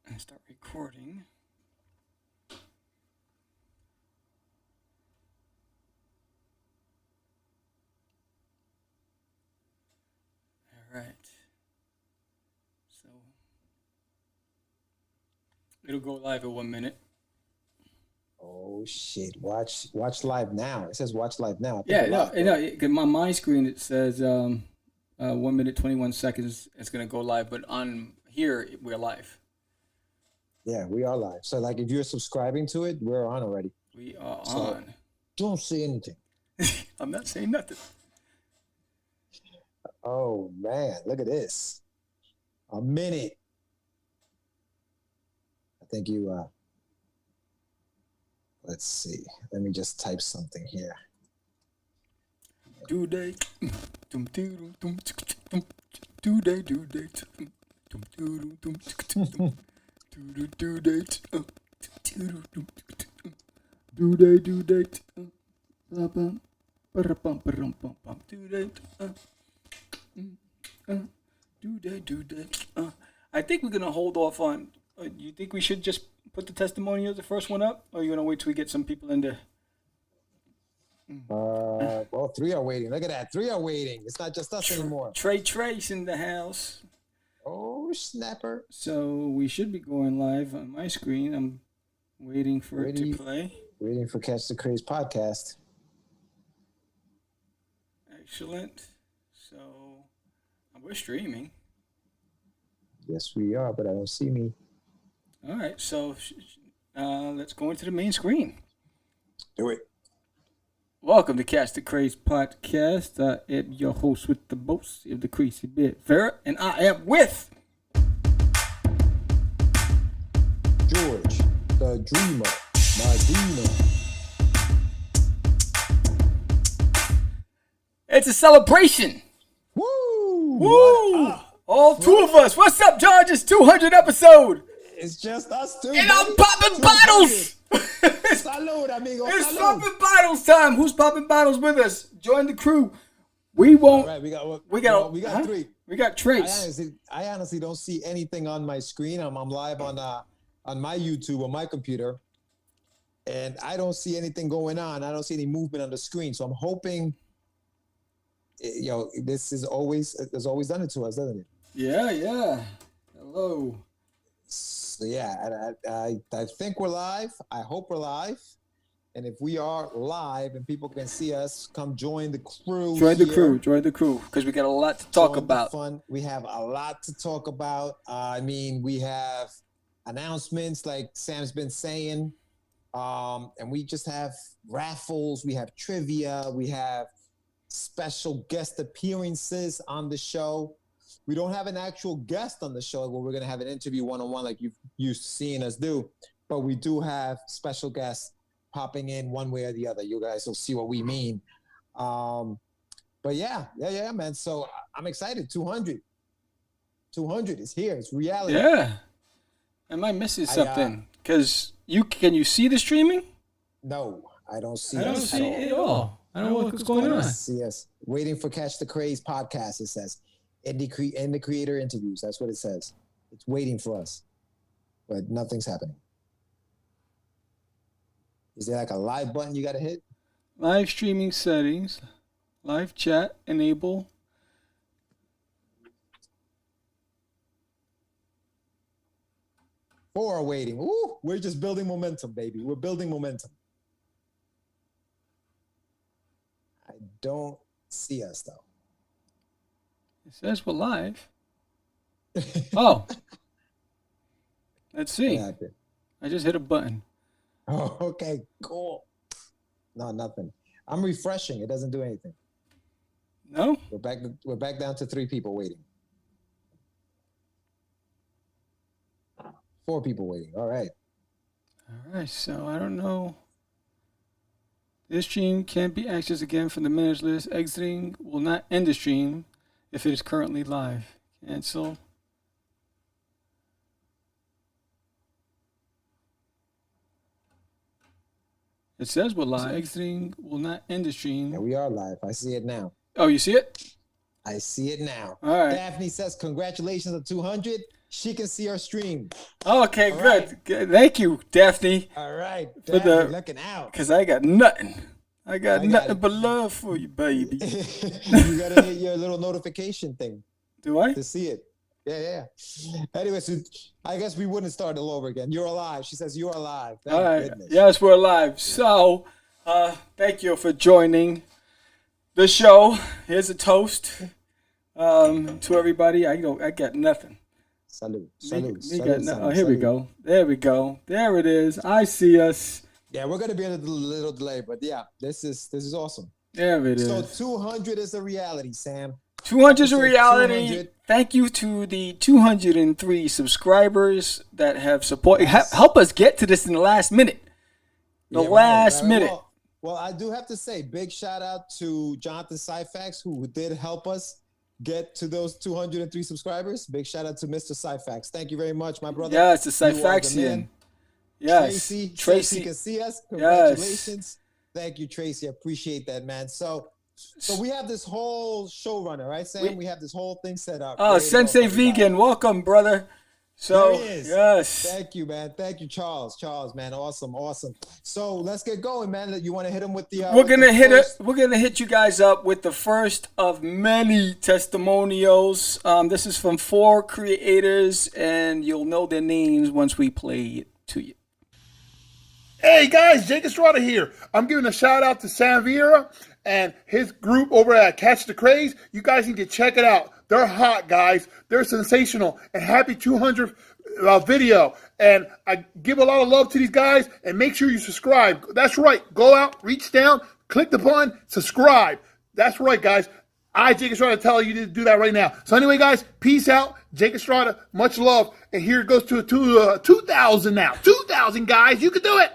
and start recording. All right. So it'll go live in 1 minute. Oh shit! Watch live now. It says watch live now. Yeah, no. My screen it says 1 minute 21 seconds. It's gonna go live, but on here we're live. Yeah, we are live. So like, if you're subscribing to it, we're on already. We are on. Don't say anything. I'm not saying nothing. Oh man, look at this. A minute. I think you. Let's see. Let me just type something here. Do day. Do day. Do day. Do day. I think we're gonna hold off on. You think we should just put the testimonials, the first one up, or are you gonna wait till we get some people in there? Well, 3 are waiting. Look at that. 3 are waiting. It's not just us anymore. Trace in the house. Oh, snapper. So we should be going live on my screen. I'm waiting for it to play. Waiting for Catch the Craze podcast. Excellent. So we're streaming. Yes, we are, but I don't see me. All right. So let's go into the main screen. Do it. Welcome to Catch the Craze podcast. I am your host with the most of the crazy bit, Vera, and I am with George, the dreamer, Medina. It's a celebration. Woo! Woo! All 2 of us. What's up, George? It's 200 episode. It's just us 2. And I'm popping bottles. Salud, amigo. It's Salud. popping bottles time. Who's popping bottles with us? Join the crew. We won't. All right, we got 3. We got Trace. I honestly don't see anything on my screen. I'm live on my YouTube on my computer, and I don't see anything going on. I don't see any movement on the screen. So I'm hoping, this has always done it to us, doesn't it? Yeah. Hello. So yeah, I think we're live. I hope we're live. And if we are live and people can see us, come join the crew. Join the crew, because we got a lot to talk about. Fun. We have a lot to talk about. We have announcements like Sam's been saying, and we just have raffles. We have trivia. We have special guest appearances on the show. We don't have an actual guest on the show where we're going to have an interview one-on-one like you've seen us do, but we do have special guests popping in one way or the other. You guys will see what we mean. But yeah, man. So I'm excited. 200 is here. It's reality. Yeah. Am I missing something? Because can you see the streaming? No, I don't see. I don't see it at all. I don't know what's going on. See us waiting for Catch the Craze podcast. It says. In the creator interviews. That's what it says. It's waiting for us. But nothing's happening. Is there like a live button you got to hit? Live streaming settings. Live chat. Enable. Four are waiting. Ooh, we're just building momentum, baby. We're building momentum. I don't see us, though. It says we're live. Oh. Let's see. I just hit a button. Oh, okay, cool. No, nothing. I'm refreshing. It doesn't do anything. No? We're back down to 3 people waiting. 4 people waiting. All right. All right, so I don't know. This stream can't be accessed again from the minutes list. Exiting will not end the stream if it is currently live. Cancel. It says we're live. Exiting will not end the stream. Yeah, we are live. I see it now. Oh, you see it? I see it now. All right. Daphne says, congratulations on 200. she can see our stream. Okay, All good. right. Good. Thank you, Daphne. All right, For Daphne, looking out. Because I got nothing. I got I got nothing it. but love for you, baby. You gotta hit your little notification thing Do I? to see it. Yeah. Anyway, so I guess we wouldn't start all over again. You're alive. She says you're alive. Thank All right. goodness. Yes, we're live. So, thank you for joining the show. Here's a toast to everybody. I got nothing. Salute. Here we go. There we go. There it is. I see us. Yeah, we're gonna be in a little delay, but yeah, this is awesome. There it is. So 200 is a reality, Sam. 200 is a Episode reality. 200. Thank you to the 203 subscribers that have supported. Yes. Help us get to this in the last minute. Last minute. Well, I do have to say, big shout out to Jonathan Syfax, who did help us get to those 203 subscribers. Big shout out to Mr. Syfax. Thank you very much, my brother. Yes, the You are the Syfaxian. man. Yes. Tracy can see us. Congratulations. Thank you, Tracy. I appreciate that, man. So we have this whole showrunner, right, Sam? We have this whole thing set up. Oh, Sensei Vegan, welcome, brother. So, there he is. yes. Thank you, man. Thank you, Charles. Charles, man. Awesome. So let's get going, man. You want to hit him with the We're gonna hit you guys up with the first of many testimonials. This is from 4 creators, and you'll know their names once we play it to you. Hey guys, Jake Estrada here. I'm giving a shout out to Sam Vieira and his group over at Catch the Craze. You guys need to check it out. They're hot, guys. They're sensational. And happy 200th video. And I give a lot of love to these guys. And make sure you subscribe. That's right. Go out, reach down, click the button, subscribe. That's right, guys. Jake Estrada, tell you to do that right now. So anyway, guys, peace out. Jake Estrada, much love. And here it goes to 2,000 now. 2,000, guys. You can do it.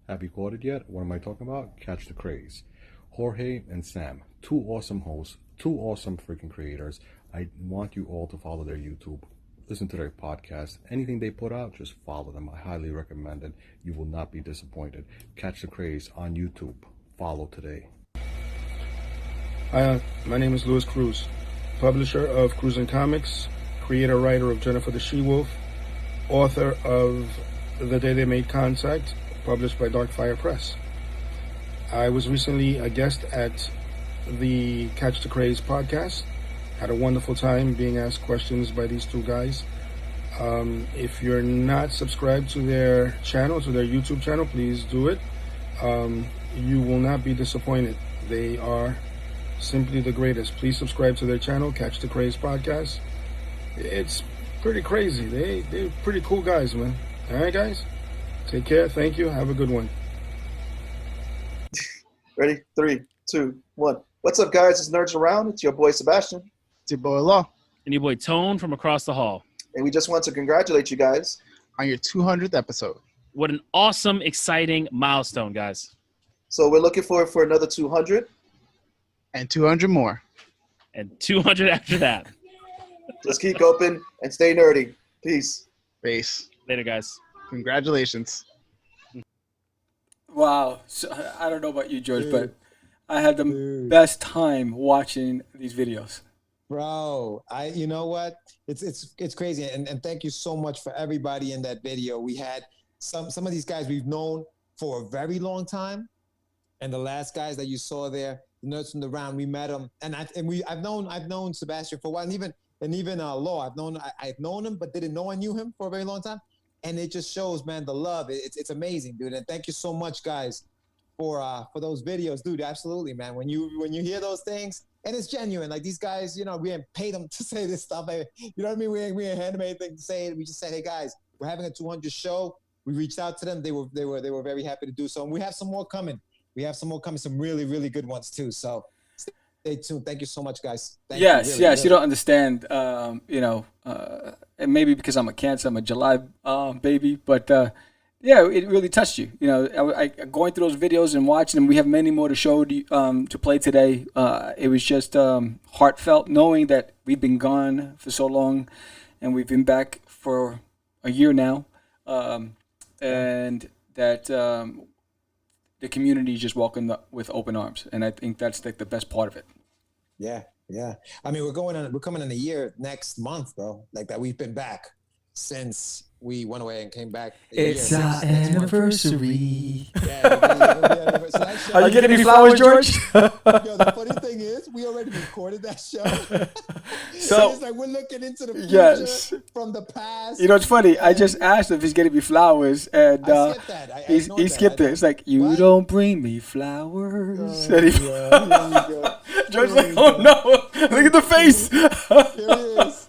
Have you caught it yet? What am I talking about? Catch the Craze. Jorge and Sam, 2 awesome hosts, 2 awesome freaking creators. I want you all to follow their YouTube. Listen to their podcast. Anything they put out, just follow them. I highly recommend it. You will not be disappointed. Catch the Craze on YouTube. Follow today. Hi, my name is Louis Cruz, publisher of Cruz and Comics, creator-writer of Jennifer the She-Wolf, author of The Day They Made Contact, published by Darkfire Press. I was recently a guest at the Catch the Craze podcast. Had a wonderful time being asked questions by these 2 guys. If you're not subscribed to their channel, to their YouTube channel, please do it. You will not be disappointed. They are simply the greatest. Please subscribe to their channel, Catch the Craze podcast. It's pretty crazy. They're pretty cool guys, man. All right, guys? Take care. Thank you. Have a good one. Ready? 3, 2, 1. What's up, guys? It's Nerds Around. It's your boy, Sebastian. It's your boy, Law. And your boy, Tone, from across the hall. And we just want to congratulate you guys On your 200th episode. What an awesome, exciting milestone, guys. So we're looking forward for another 200. And 200 more. And 200 after that. Just keep open and stay nerdy. Peace. Base. Later, guys. Congratulations. Wow. So, I don't know about you, George, but I had the best time watching these videos. Bro, you know what? It's crazy. And thank you so much for everybody in that video. We had some of these guys we've known for a very long time. And the last guys that you saw there, the Nerds from the Round, we met them. I've known Sebastian for a while, and even Law. I've known him, but didn't know I knew him for a very long time. And it just shows, man, the love. It's amazing, dude. And thank you so much, guys, for those videos, dude. Absolutely, man. When you hear those things, and it's genuine. Like these guys, you know, we didn't pay them to say this stuff. You know what I mean? We didn't hand them anything to say. We just said, hey guys, we're having a 200 show. We reached out to them. They were very happy to do so. And we have some more coming. Some really, really good ones too. So stay tuned. Thank you so much, guys. Yes. You don't understand, and maybe because I'm a Cancer, I'm a July baby, but yeah, it really touched you. You know, I going through those videos and watching them. We have many more to show to play today. It was just heartfelt knowing that we've been gone for so long, and we've been back for a year now, and that the community just welcomed with open arms, and I think that's like the best part of it. Yeah, Yeah. I mean, we're coming on a year next month, bro. Like that we've been back since we went away and came back. It's year, our next month. anniversary. Yeah, it'll be anniversary. So that show- Are you getting any flowers, George? Yo, the funny thing is, we already recorded that show. So it's like we're looking into the future yes. from the past. You know, it's funny. I just asked if he's getting me flowers, and I skipped that. he skipped it. It's like, you What? don't bring me flowers. Oh, And he- yeah, here we go. George's Here like, we oh go. no, look at the face. Here he is.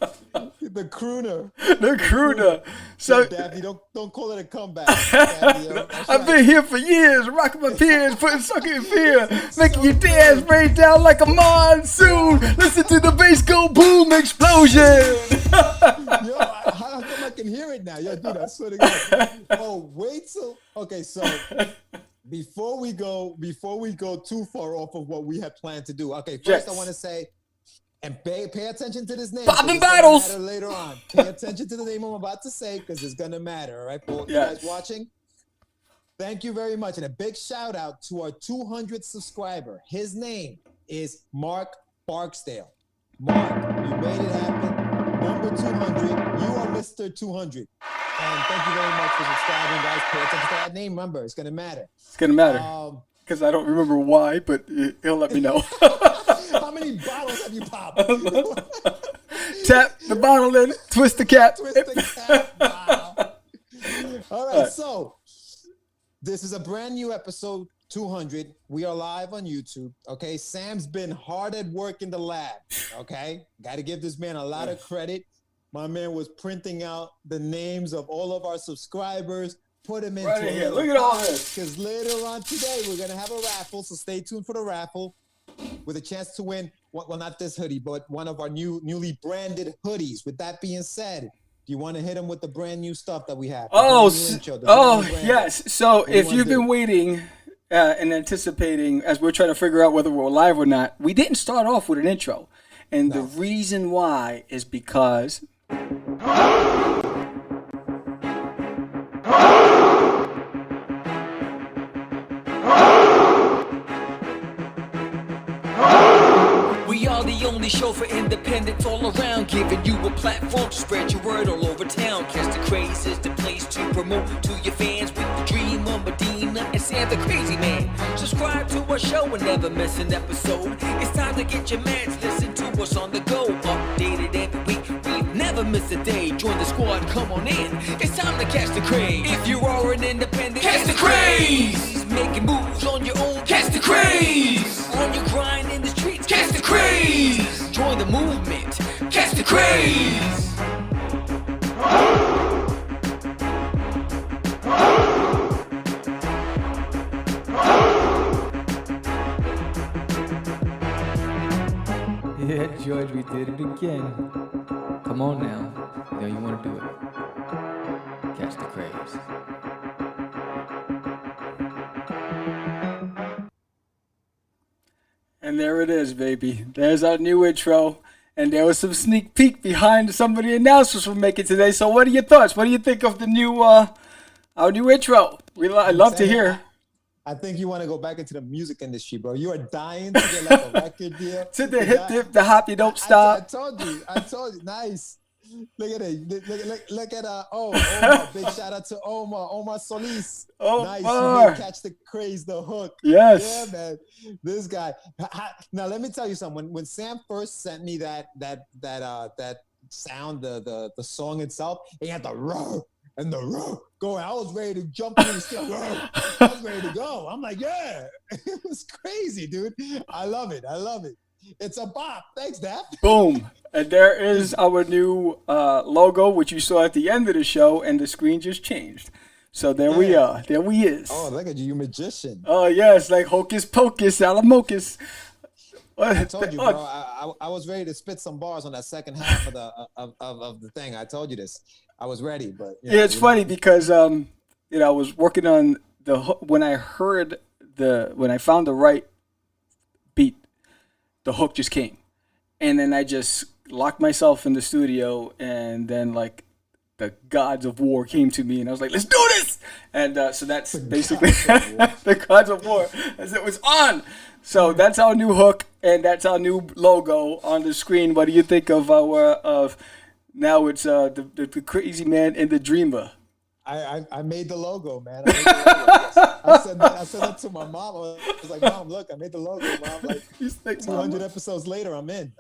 The crooner. The crooner. So Daffy, don't call it a comeback. Daffy, yo. That's I've right. been here for years, rocking my peers, putting sucker in fear, making you dance, rain down like a monsoon. Listen to the bass go boom, explosion. Yo, how come I can hear it now? Yo, dude, I swear to God. Oh, wait till. Okay, so before we go too far off of what we had planned to do. Okay, first Yes. I want to say, and pay attention to this name. Popping 'cause it's gonna bottles. matter later on. Pay attention to the name I'm about to say because it's gonna matter. All right, for you Yes. guys watching. Thank you very much, and a big shout out to our 200th subscriber. His name is Mark Barksdale. Mark, you made it happen. Number 200. You are Mr. 200. And thank you very much for subscribing, guys. Pay attention to that name. Remember, it's gonna matter. It's gonna matter because I don't remember why, but he'll let me know. How many bottles have you popped? Tap the bottle in, twist the cap. Twist the cap. Wow. All right, so this is a brand new episode 200. We are live on YouTube. Okay, Sam's been hard at work in the lab. Okay, got to give this man a lot of credit. My man was printing out the names of all of our subscribers. Put them into Right here. Look at all this. Because later on today we're gonna have a raffle. So stay tuned for the raffle with a chance to win. Well, not this hoodie, but one of our newly branded hoodies. With that being said, do you want to hit them with the brand new stuff that we have? Yes. So if you've been waiting and anticipating as we're trying to figure out whether we're live or not, we didn't start off with an intro. And the reason why is because we are the only show for independents all around, giving you a platform to spread your word all over town. Catch the Craze is the place to promote to your fans with the dream of Medina and Sam the Crazy Man. Subscribe to our show and never miss an episode. It's time to get your mans, listen to us on the go. Updated every week, we never miss a day. Join the squad, come on in. It's time to catch the Craze. If you are an independent, catch the Craze. Making moves on your own, catch the Craze. On your grind in the streets, catch the Craze. Join the movement, catch the Craze. Yeah, George, we did it again. Come on now. You know you want to do it. Catch the Craze. And there it is, baby. There's our new intro. And there was some sneak peek behind some of the announcements we're making today. So what are your thoughts? What do you think of the new our new intro? I'd love to hear. I think you want to go back into the music industry, bro. You are dying to get like a record deal. To the hip dip, the hop, you don't stop. I told you. Nice. Look at it. Look at Omar. Big shout out to Omar Solis. Nice. You catch the Craze, the hook. Yes. Yeah, man. This guy. Now let me tell you something. When Sam first sent me that sound, the song itself, he had the roar and the roar going. I was ready to jump in the studio. I was ready to go. I'm like, yeah. It was crazy, dude. I love it. It's a bop. Thanks, Daph. Boom. And there is our new logo, which you saw at the end of the show, and the screen just changed. So there we are. There we is. Oh, look at you magician. Oh, yes, like hocus pocus, alamocus. I told you, bro. I was ready to spit some bars on that second half of the thing. I told you this. I was ready, but it's funny because I was working on the when I found the right beat, the hook just came, and then I just locked myself in the studio, and then like the gods of war came to me, and I was like, let's do this. And so that's basically the gods of war as it was on. So that's our new hook, And that's our new logo on the screen. What do you think of our now it's the crazy man and the dreamer? I made the logo, man. I made the logo. Yes. I said that to my mom. I was like, Mom, look, I made the logo, Mom. Like 200 episodes later, I'm in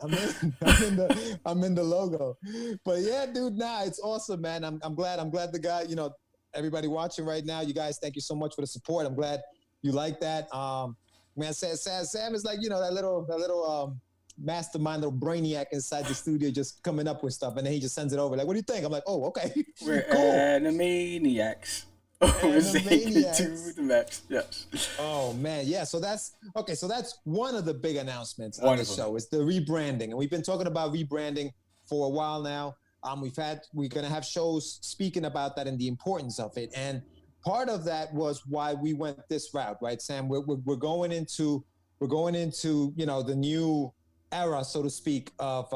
the logo. But yeah, dude, it's awesome, man. I'm glad the guy, everybody watching right now, you guys, thank you so much for the support. I'm glad you like that. Man, Sam is like, that little mastermind, little brainiac inside the studio, just coming up with stuff, and then he just sends it over. Like, what do you think? I'm like, oh, okay. We're cool. Animaniacs. We're taking it to the max. Yes. Oh man, yeah. So that's one of the big announcements on the show. It's the rebranding, and we've been talking about rebranding for a while now. We're gonna have shows speaking about that and the importance of it, and part of that was why we went this route, right, Sam? We're going into the new era, so to speak, of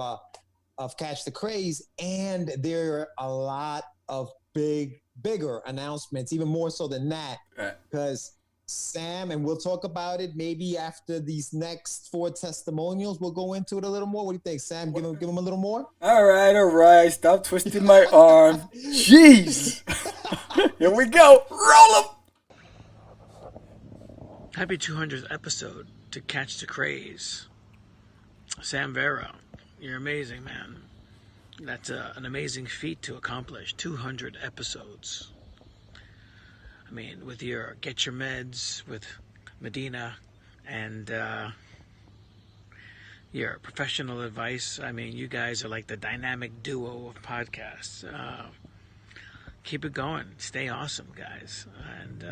Catch the Craze, and there are a lot of bigger announcements, even more so than that, because Sam, and we'll talk about it maybe after these next 4 testimonials. We'll go into it a little more. What do you think, Sam? Give him a little more. All right. Stop twisting my arm. Jeez. Here we go. Roll them. Happy 200th episode to Catch the Craze. Sam Vera, you're amazing, man. That's an amazing feat to accomplish. 200 episodes. I mean, with your Get Your Meds with Medina and your professional advice, I mean, you guys are like the dynamic duo of podcasts. Keep it going. Stay awesome, guys. And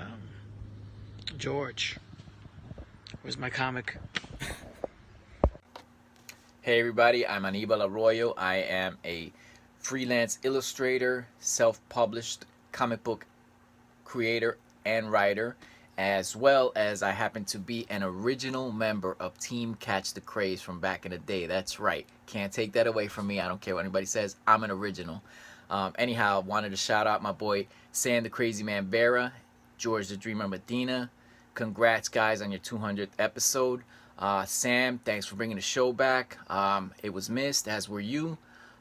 George, where's my comic? Hey everybody, I'm Anibal Arroyo. I am a freelance illustrator, self-published comic book creator and writer, as well as I happen to be an original member of Team Catch the Craze from back in the day. That's right. Can't take that away from me. I don't care what anybody says. I'm an original. Anyhow, wanted to shout out my boy Sam the Crazy Man Vera, George the Dreamer Medina. Congrats, guys, on your 200th episode. Sam, thanks for bringing the show back. It was missed, as were you.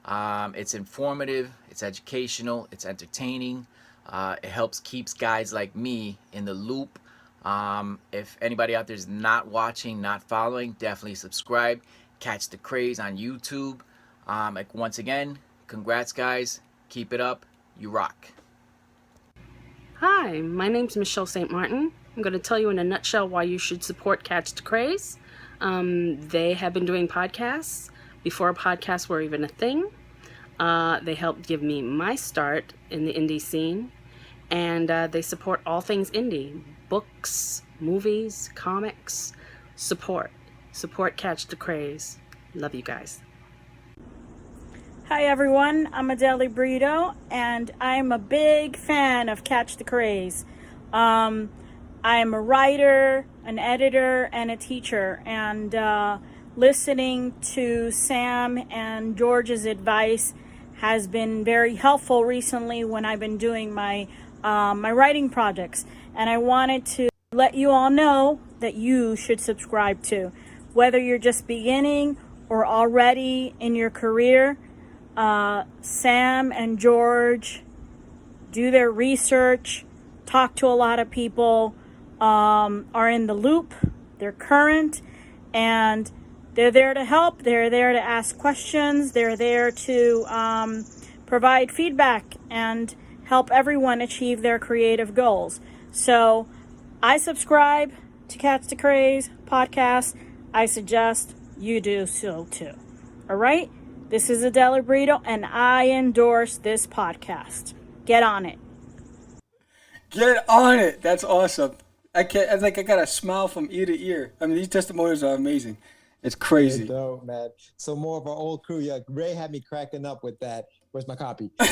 It's informative, it's educational, it's entertaining. It helps keeps guys like me in the loop. If anybody out there is not watching, not following, definitely subscribe. Catch the Craze on YouTube. Once again, congrats, guys. Keep it up. You rock. Hi, my name's Michelle St. Martin. I'm going to tell you in a nutshell why you should support Catch the Craze. They have been doing podcasts before podcasts were even a thing. They helped give me my start in the indie scene, and they support all things indie, books, movies, comics. Support Catch the Craze. Love you guys. Hi everyone, I'm Adele Brito, and I'm a big fan of Catch the Craze. I am a writer, an editor, and a teacher, and listening to Sam and George's advice has been very helpful recently when I've been doing my my writing projects. And I wanted to let you all know that you should subscribe to, whether you're just beginning or already in your career. Sam and George do their research, talk to a lot of people, are in the loop, they're current, and they're there to help. They're there to ask questions. They're there to provide feedback and help everyone achieve their creative goals. So I subscribe to Catch the Craze podcast. I suggest you do so too. All right? This is Adele Brito, and I endorse this podcast. Get on it. Get on it. That's awesome. I got a smile from ear to ear. I mean, these testimonials are amazing. It's crazy. Dope, man. So more of our old crew. Yeah, Ray had me cracking up with that. Where's my copy? I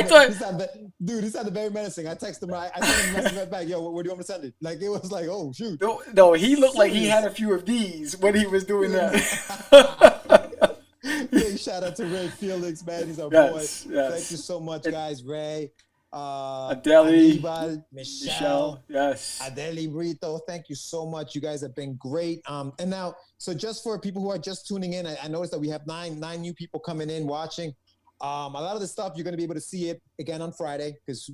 thought, dude, he sounded very menacing. I texted him. I sent him a message right back. Yo, where do you want me to send it? Like, it was like, oh shoot. No, he looked like he had a few of these when he was doing that. Big shout out to Ray Felix, man. He's our boy. Yes. Thank you so much, guys. Ray, Adeli, Anibal, Michelle, yes. Adeli Brito, thank you so much. You guys have been great. And now, so just for people who are just tuning in, I noticed that we have nine new people coming in watching. A lot of the stuff you're going to be able to see it again on Friday because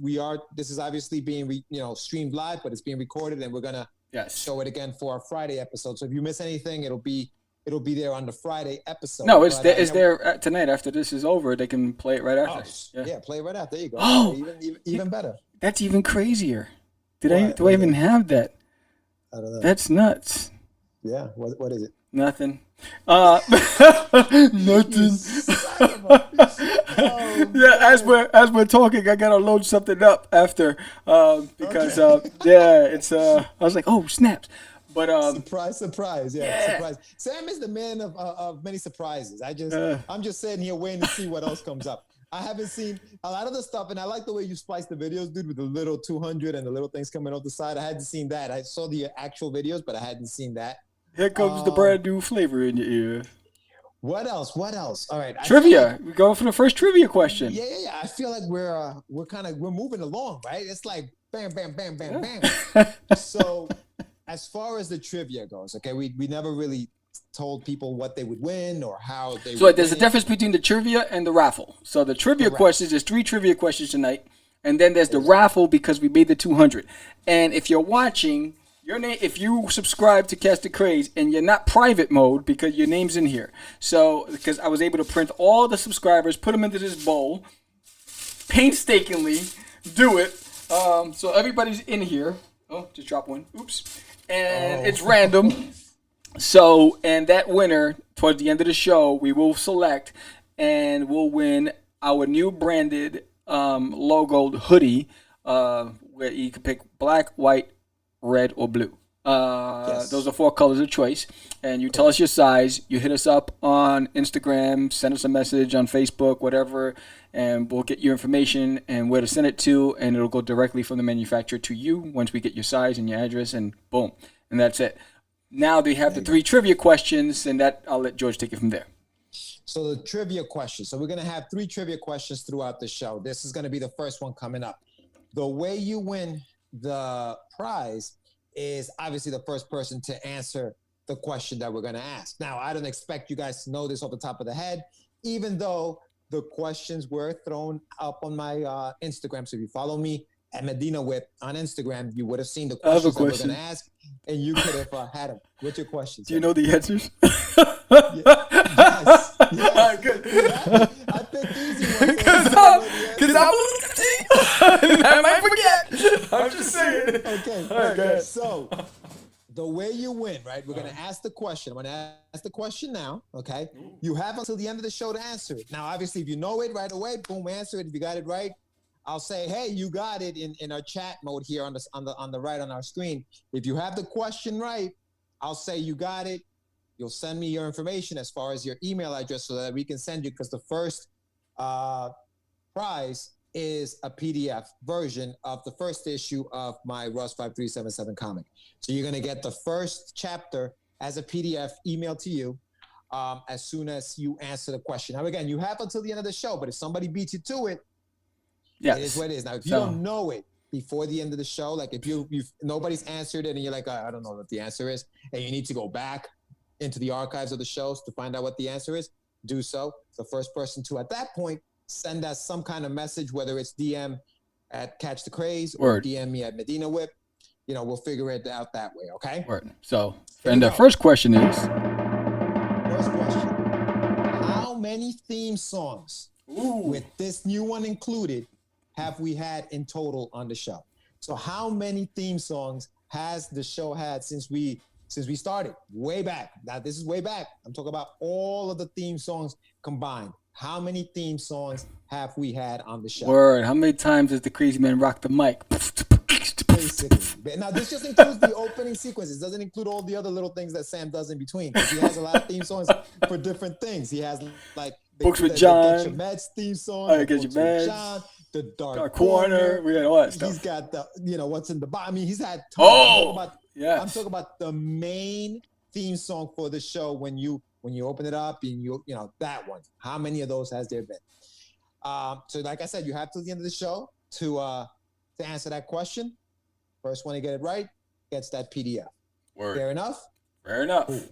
this is obviously being streamed live, but it's being recorded, and we're going to show it again for our Friday episode. So if you miss anything, it'll be there on the Friday episode. No, it's there tonight. After this is over, they can play it right after. Yeah, play it right after. There you go. Oh, even better. That's even crazier. Do I even have that? I don't know. That's nuts. Yeah. What is it? Nothing. Nothing. Yeah, as we're talking, I gotta load something up after because it's I was like, oh snaps. But surprise, yeah, surprise. Sam is the man of many surprises. I'm just sitting here waiting to see what else comes up. I haven't seen a lot of the stuff, and I like the way you splice the videos, dude, with the little 200 and the little things coming off the side. I hadn't seen that. I saw the actual videos, but I hadn't seen that. Here comes the brand new flavor in your ear. What else? All right. Trivia. We're going for the first trivia question. Yeah. I feel like we're moving along, right? It's like bam, bam, bam, bam, bam. So as far as the trivia goes, okay, we never really told people what they would win or how they would So there's a win. difference between the trivia and the raffle. So the trivia questions, there's 3 trivia questions tonight. And then there's the raffle because we made the 200. And if you're watching, your name, if you subscribe to Catch the Craze and you're not private mode because your name's in here. So because I was able to print all the subscribers, put them into this bowl, painstakingly do it. So everybody's in here. Oh, just drop one. Oops. And it's random. So, and that winner, towards the end of the show, we will select and we'll win our new branded logoed hoodie where you can pick black, white, red, or blue. Those are 4 colors of choice. And you tell us your size. You hit us up on Instagram, send us a message on Facebook, whatever, and we'll get your information and where to send it to, and it'll go directly from the manufacturer to you once we get your size and your address, and boom. And that's it. Now they have the 3 trivia questions, and that I'll let George take it from there. So the trivia questions. So we're going to have 3 trivia questions throughout the show. This is going to be the first one coming up. The way you win the prize is obviously the first person to answer the question that we're going to ask. Now, I don't expect you guys to know this off the top of the head, even though the questions were thrown up on my Instagram. So if you follow me at Medina Whip on Instagram, you would have seen the questions that we're going to ask, and you could have had them. What's your questions? Do you know the answers? Yes. Good. Yeah. I picked easy ones. Because I might forget. I'm just saying. Okay. All right, so the way you win, right? We're going to ask the question. I'm going to ask the question now, okay? You have until the end of the show to answer it. Now, obviously, if you know it right away, boom, answer it. If you got it right, I'll say, hey, you got it in our chat mode here on the right on our screen. If you have the question right, I'll say you got it. You'll send me your information as far as your email address so that we can send you, because the first prize is a PDF version of the first issue of my Russ 5377 comic. So you're going to get the first chapter as a PDF emailed to you as soon as you answer the question. Now, again, you have until the end of the show, but if somebody beats you to it, it is what it is. Now, if you don't know it before the end of the show, like if nobody's answered it and you're like, I don't know what the answer is, and you need to go back into the archives of the shows to find out what the answer is, do so. The first person to, at that point, send us some kind of message, whether it's DM at Catch the Craze or DM me at Medina Whip. You know, we'll figure it out that way, okay? Word. So, and the first question is? First question. How many theme songs, with this new one included, have we had in total on the show? So how many theme songs has the show had since we started? Way back. Now, this is way back. I'm talking about all of the theme songs combined. How many theme songs have we had on the show? Word. How many times does the crazy man rock the mic? Basically. Now, this just includes the opening sequences. It doesn't include all the other little things that Sam does in between, because he has a lot of theme songs for different things. He has like Books with John, Get Your Meds theme song, Get Your Meds, John, the Dark Corner. We had all that stuff. He's got the, What's in the Box. I mean, he's had tons. I'm talking about the main theme song for the show. When you open it up and you that one. How many of those has there been? So like I said, you have till the end of the show to answer that question. First one to get it right gets that PDF. Word. Fair enough? Fair enough. Cool.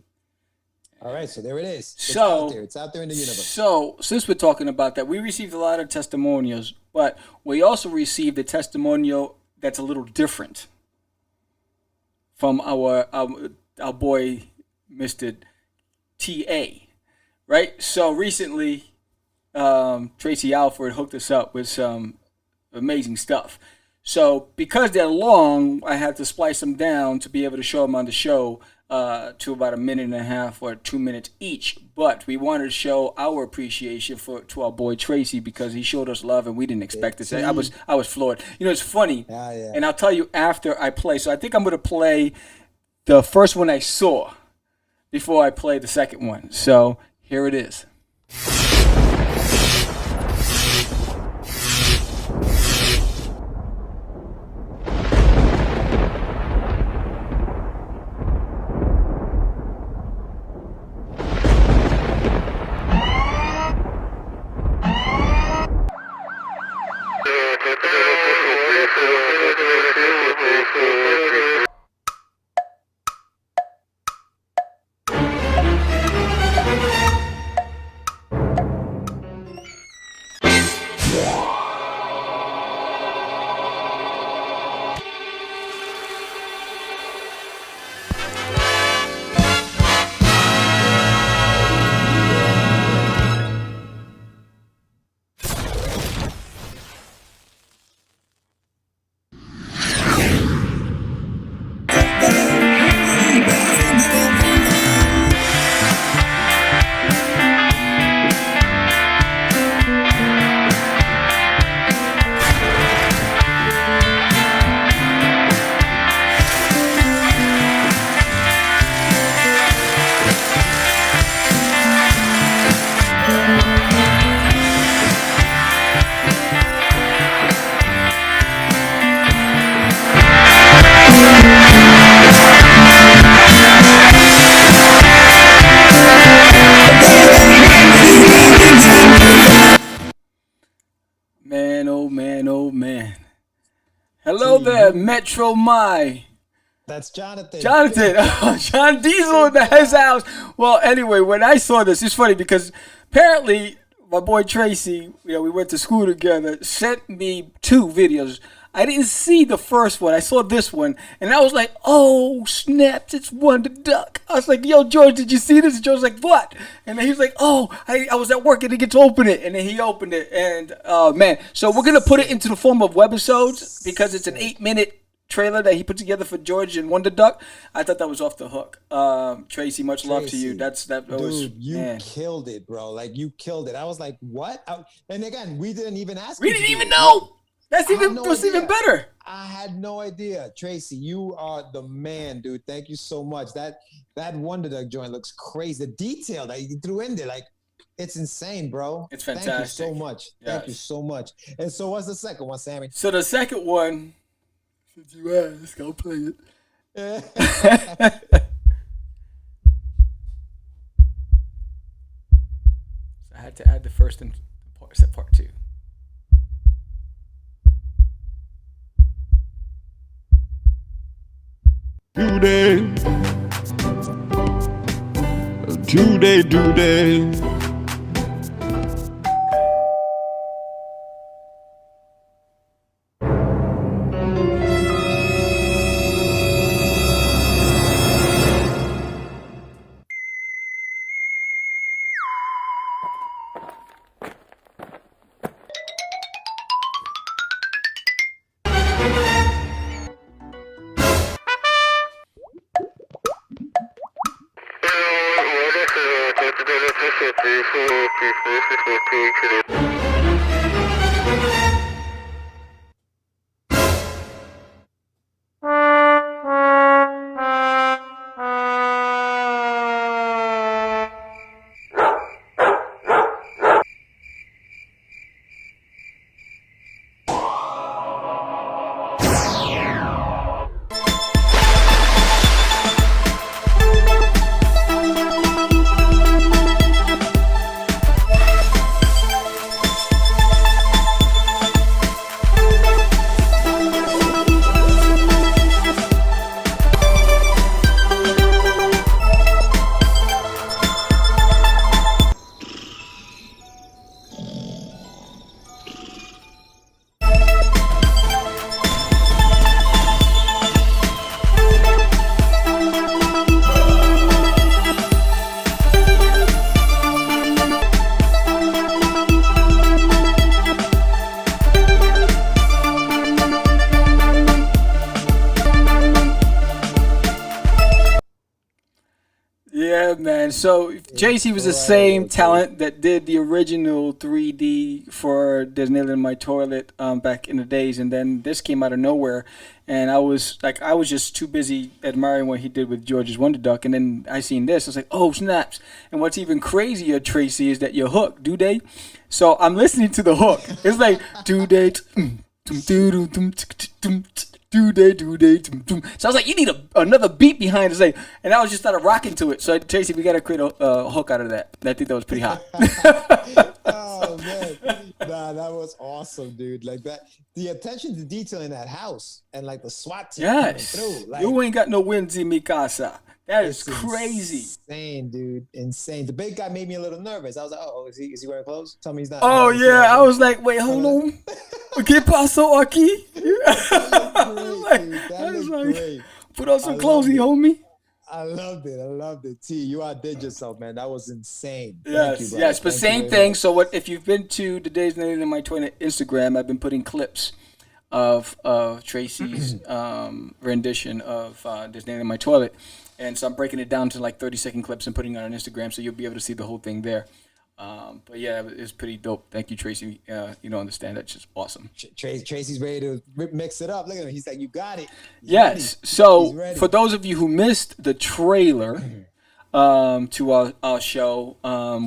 All right, so there it is. It's out there in the universe. So, since we're talking about that, we received a lot of testimonials, but we also received a testimonial that's a little different from our boy, Mr. T.A., right? So, recently, Tracy Alford hooked us up with some amazing stuff. So, because they're long, I had to splice them down to be able to show them on the show. To about 1.5 minutes or 2 minutes each, but we wanted to show our appreciation to our boy Tracy because he showed us love and we didn't expect it. I was floored. You know, it's funny, and I'll tell you after I play. So I think I'm going to play the first one I saw before I play the second one. So here it is. Hello there, Metro My. That's Jonathan. John Diesel in his house. Well, anyway, when I saw this, it's funny because apparently my boy Tracy, we went to school together, sent me 2 videos. I didn't see the first one. I saw this one, and I was like, oh, snaps, it's Wonder Duck. I was like, yo, George, did you see this? And George was like, what? And then he was like, oh, I was at work and didn't get to open it. And then he opened it, and man. So we're going to put it into the form of webisodes because it's an 8-minute trailer that he put together for George and Wonder Duck. I thought that was off the hook. Tracy, much love to you. Dude, you killed it, bro. Like, you killed it. I was like, what? And again, we didn't even ask. We didn't even know. That's even better. I had no idea. Tracy, you are the man, dude. Thank you so much. That Wonder Duck joint looks crazy. The detail that you threw in there, like, it's insane, bro. It's fantastic. Thank you so much. Yes. Thank you so much. And so what's the second one, Sammy? So the second one, since you asked, I'll play it. So I had to add the first and part 2. Today. man. So JC was the same talent that did the original 3D for There's Nail in My Toilet back in the days, and then this came out of nowhere, and I was just too busy admiring what he did with George's Wonder Duck, and then I seen this. I was like, oh snaps! And what's even crazier, Tracy, is that your hook, do they? So I'm listening to the hook. It's like do they. So I was like, you need another beat behind it, and I was just started rocking to it. So Tracy, we gotta create a hook out of that. I think that was pretty hot. Oh man, nah, that was awesome, dude. Like that, the attention to detail in that house, and like the SWAT team coming through. Like, you ain't got no wins in mi casa. That is crazy. Insane, dude. Insane. The big guy made me a little nervous. I was like, oh, is he wearing clothes? Tell me he's not. Oh yeah, I was like, wait, hold on. ¿Qué pasó aquí? Great. Put on some clothes, homie. I loved it. T, you outdid yourself, man. That was insane. Yes, but same thing. So what if you've been to the Days Nail in My Toilet Instagram, I've been putting clips of Tracy's rendition of Days Nail in My Toilet. And so I'm breaking it down to like 30-second clips and putting it on Instagram, so you'll be able to see the whole thing there. But yeah, it's pretty dope. Thank you, Tracy. You don't understand. That's just awesome. Tracy's ready to mix it up. Look at him. He's like, you got it. Yes. So for those of you who missed the trailer to our show,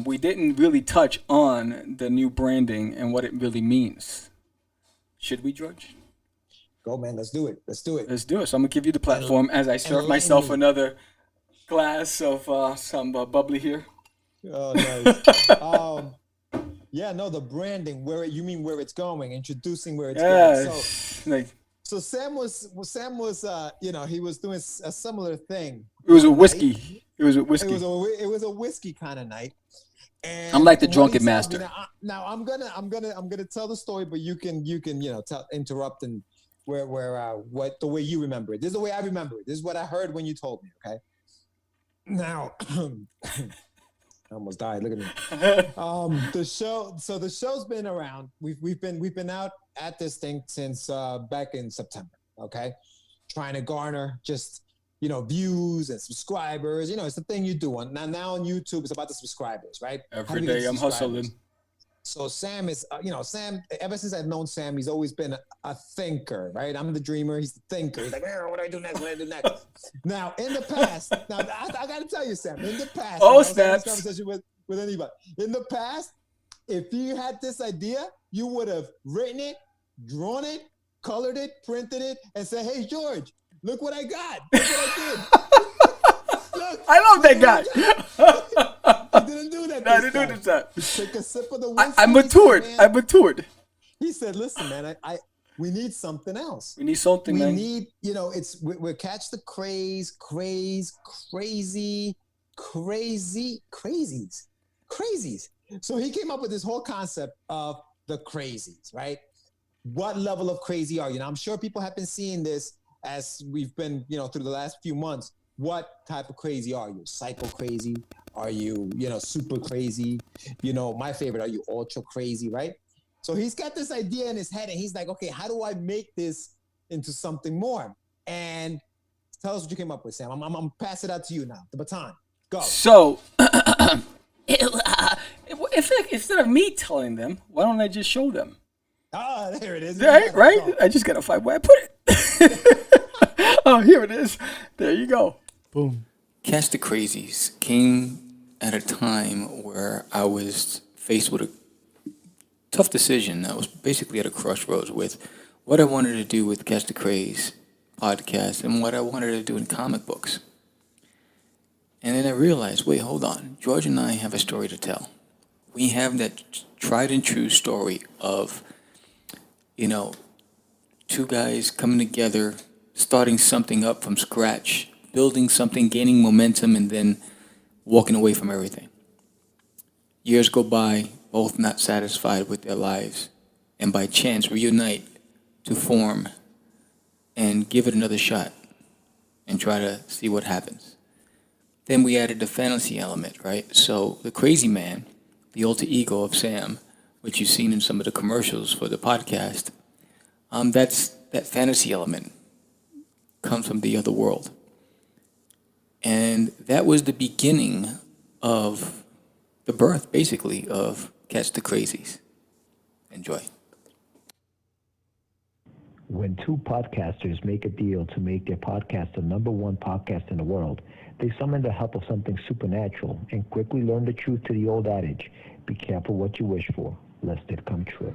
we didn't really touch on the new branding and what it really means. Should we, George? Go, man. Let's do it. So I'm going to give you the platform as I serve myself another glass of some bubbly here. Oh, nice. Yeah, no, the branding, where it's going, introducing where it's going. So Sam was he was doing a similar thing. It was a whiskey. It was a whiskey kind of night. And I'm like the drunken master. Now I'm gonna tell the story, but you can interrupt and what the way you remember it. This is the way I remember it. This is what I heard when you told me. Okay. Now. I almost died. Look at me. The show's been around. We've been out at this thing since back in September. Okay, trying to garner just views and subscribers. It's the thing you do on now on YouTube. It's about the subscribers, right? Every day I'm hustling. So Sam is, Sam. Ever since I've known Sam, he's always been a thinker, right? I'm the dreamer. He's the thinker. He's like, what do I do next? Now, in the past, I got to tell you, Sam. In the past, snaps. Conversation with anybody. In the past, if you had this idea, you would have written it, drawn it, colored it, printed it, and said, "Hey, George, look what I got. Look what I did." Look, I love that guy. I didn't do that. I didn't do this time. Take a sip of the whiskey. I matured. He said, "Listen, man, we need something else. We need something, man. We need, we're catch the craze, crazies. So he came up with this whole concept of the crazies, right? What level of crazy are you? Now, I'm sure people have been seeing this as we've been, through the last few months. What type of crazy are you? Psycho crazy? Are you, super crazy? My favorite, are you ultra crazy, right? So he's got this idea in his head and he's like, okay, how do I make this into something more? And tell us what you came up with, Sam. I'm going to pass it out to you now. The baton. Go. So, if instead of me telling them, why don't I just show them? Ah, there it is. Right? I just got to find where I put it. Oh, here it is. There you go. Boom. Catch the Crazies came at a time where I was faced with a tough decision. I was basically at a crossroads with what I wanted to do with Catch the Craze podcast and what I wanted to do in comic books. And then I realized, wait, hold on. George and I have a story to tell. We have that tried and true story of, two guys coming together, starting something up from scratch, building something, gaining momentum, and then walking away from everything. Years go by, both not satisfied with their lives, and by chance reunite to form and give it another shot and try to see what happens. Then we added the fantasy element, right? So the crazy man, the alter ego of Sam, which you've seen in some of the commercials for the podcast, that fantasy element comes from the other world. And that was the beginning of the birth, basically, of Catch the Crazies. Enjoy. When two podcasters make a deal to make their podcast the #1 podcast in the world, they summon the help of something supernatural and quickly learn the truth to the old adage, be careful what you wish for, lest it come true.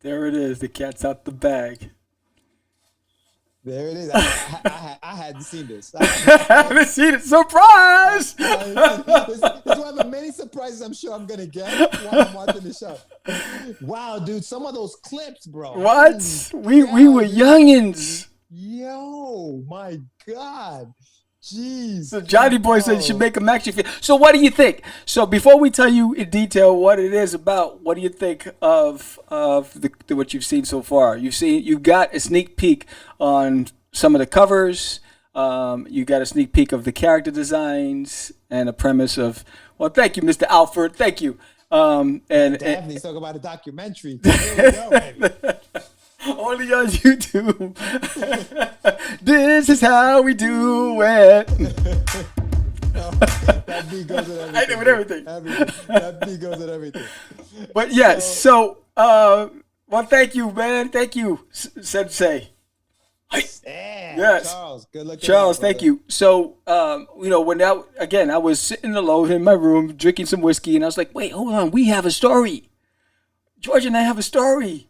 There it is. The cat's out the bag. There it is. I hadn't seen this. I haven't seen it. Surprise! It's one of the many surprises I'm sure I'm gonna get while I'm watching the show. Wow, dude, some of those clips, bro. What? We were youngins. Yo, my God. Jeez. So Johnny Boy said you should make them action film. So what do you think? So before we tell you in detail what it is about, what do you think of what you've seen so far? You've got a sneak peek on some of the covers. You got a sneak peek of the character designs and a premise of. Well, thank you, Mr. Alfred. Thank you. Daphne's talking about a documentary. There we go, baby. Only on YouTube. This is how we do it. That beat goes with everything. I know with everything. That beat goes with everything. But yeah, well, thank you, man. Thank you, Sensei. Yeah, yes. Charles, good looking. Charles, thank you. So, when I was sitting alone in my room drinking some whiskey, and I was like, wait, hold on, we have a story. George and I have a story.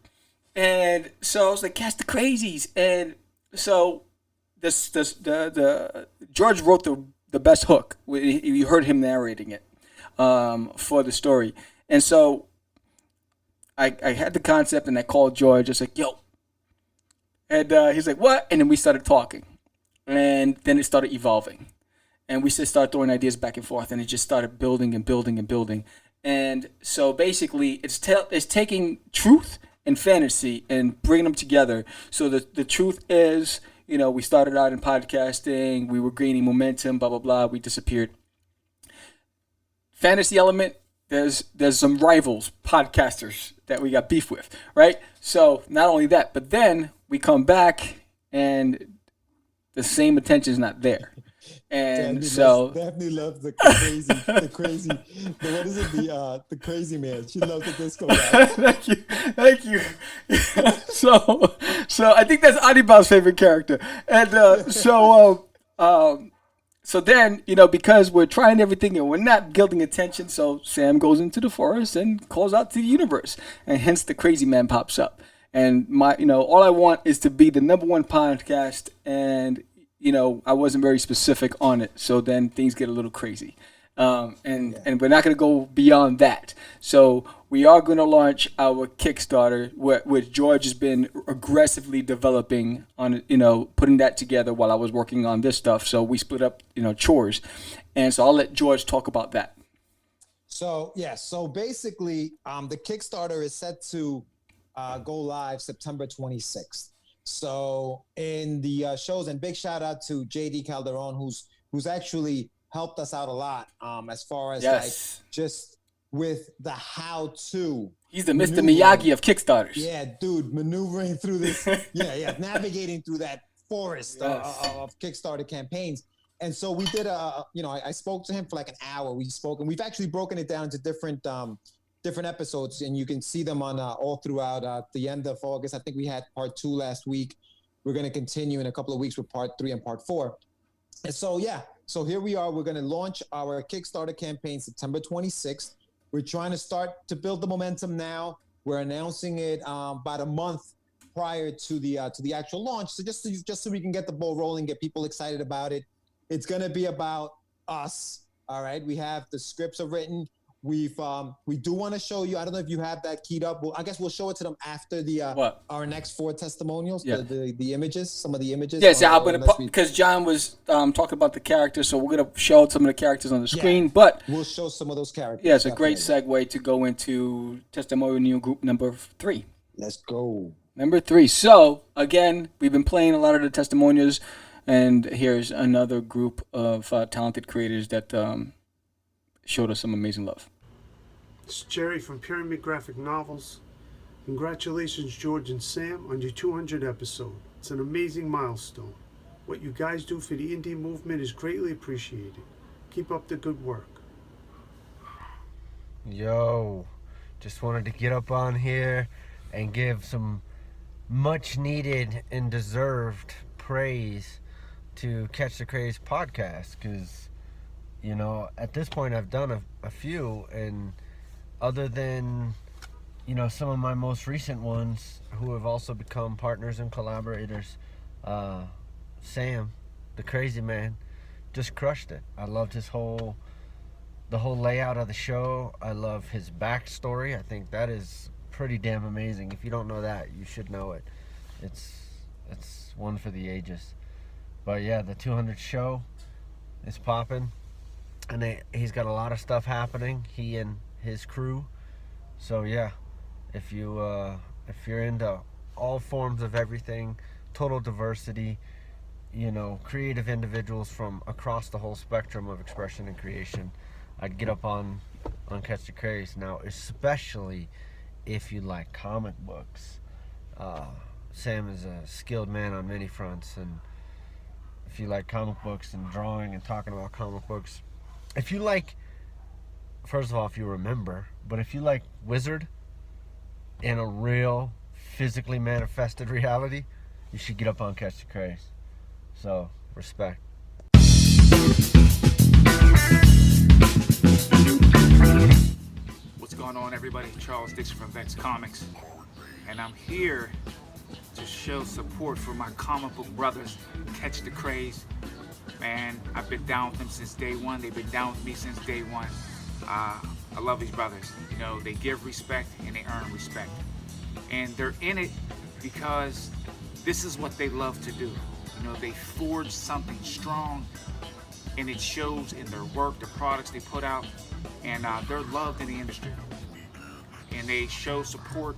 And so I was like, Catch the Crazies. And so the George wrote the best hook. You heard him narrating it for the story. And so I had the concept and I called George. I was like, yo. And he's like, what? And then we started talking. And then it started evolving. And we just started throwing ideas back and forth. And it just started building and building and building. And so basically it's taking truth and fantasy and bringing them together. So the truth is, we started out in podcasting, we were gaining momentum, blah, blah, blah, we disappeared. Fantasy element, there's some rivals, podcasters that we got beef with, right? So not only that, but then we come back and the same attention's not there. And Daphne loves the crazy. What is it? The crazy man. She loves the disco guy. Thank you. So I think that's Adibal's favorite character. And so then because we're trying everything and we're not building attention, so Sam goes into the forest and calls out to the universe, and hence the crazy man pops up. And all I want is to be the #1 podcast, and I wasn't very specific on it, so then things get a little crazy. And we're not going to go beyond that. So we are going to launch our Kickstarter, which George has been aggressively developing on, putting that together while I was working on this stuff. So we split up, chores. And so I'll let George talk about that. So basically, the Kickstarter is set to go live September 26th. So in the shows, and big shout out to JD Calderon, who's actually helped us out a lot as far as like just with the how to. He's the Mr. Miyagi of Kickstarters. Yeah, dude, maneuvering through this. Navigating through that forest of Kickstarter campaigns. And so we did I spoke to him for like an hour. We spoke, and we've actually broken it down into different episodes, and you can see them on all throughout the end of August. I think we had part 2 last week. We're going to continue in a couple of weeks with part 3 and part 4. And so, so here we are. We're going to launch our Kickstarter campaign September 26th. We're trying to start to build the momentum now. We're announcing it about a month prior to the actual launch. So just so we can get the ball rolling, get people excited about it. It's going to be about us. All right. We have the scripts are written. we do want to show you. I don't know if you have that keyed up. Well, I guess we'll show it to them after the our next 4 testimonials. Yeah. The images, some of the images. Yes, yeah, I'm gonna because John was talking about the characters, so we're gonna show some of the characters on the screen. But we'll show some of those characters. Yeah, it's a great segue to go into testimonial group number 3. Let's go. Number 3. So again, we've been playing a lot of the testimonials, and here's another group of talented creators that showed us some amazing love. It's Jerry from Pyramid Graphic Novels. Congratulations, George and Sam, on your 200 episode. It's an amazing milestone. What you guys do for the indie movement is greatly appreciated. Keep up the good work. Yo, just wanted to get up on here and give some much needed and deserved praise to Catch the Craze podcast, because, you know, at this point I've done a few, and other than, you know, some of my most recent ones who have also become partners and collaborators, Sam, the crazy man, just crushed it. I loved the whole layout of the show. I love his backstory. I think that is pretty damn amazing. If you don't know that, you should know it. It's one for the ages. But yeah, the 200 show is popping, and he's got a lot of stuff happening, he and his crew. So yeah, if you're into all forms of everything, total diversity, you know, creative individuals from across the whole spectrum of expression and creation, I'd get up on Catch the Craze. Now, especially if you like comic books. Sam is a skilled man on many fronts, and if you like comic books and drawing and talking about comic books, if you like, first of all, if you remember, but if you like Wizard in a real physically manifested reality, you should get up on Catch the Craze. So, respect. What's going on, everybody? Charles Dixon from Vex Comics, and I'm here to show support for my comic book brothers, Catch the Craze. Man, I've been down with them since day one. They've been down with me since day one. I love these brothers. You know, they give respect and they earn respect. And they're in it because this is what they love to do. You know, they forge something strong, and it shows in their work, the products they put out, and they're loved in the industry. And they show support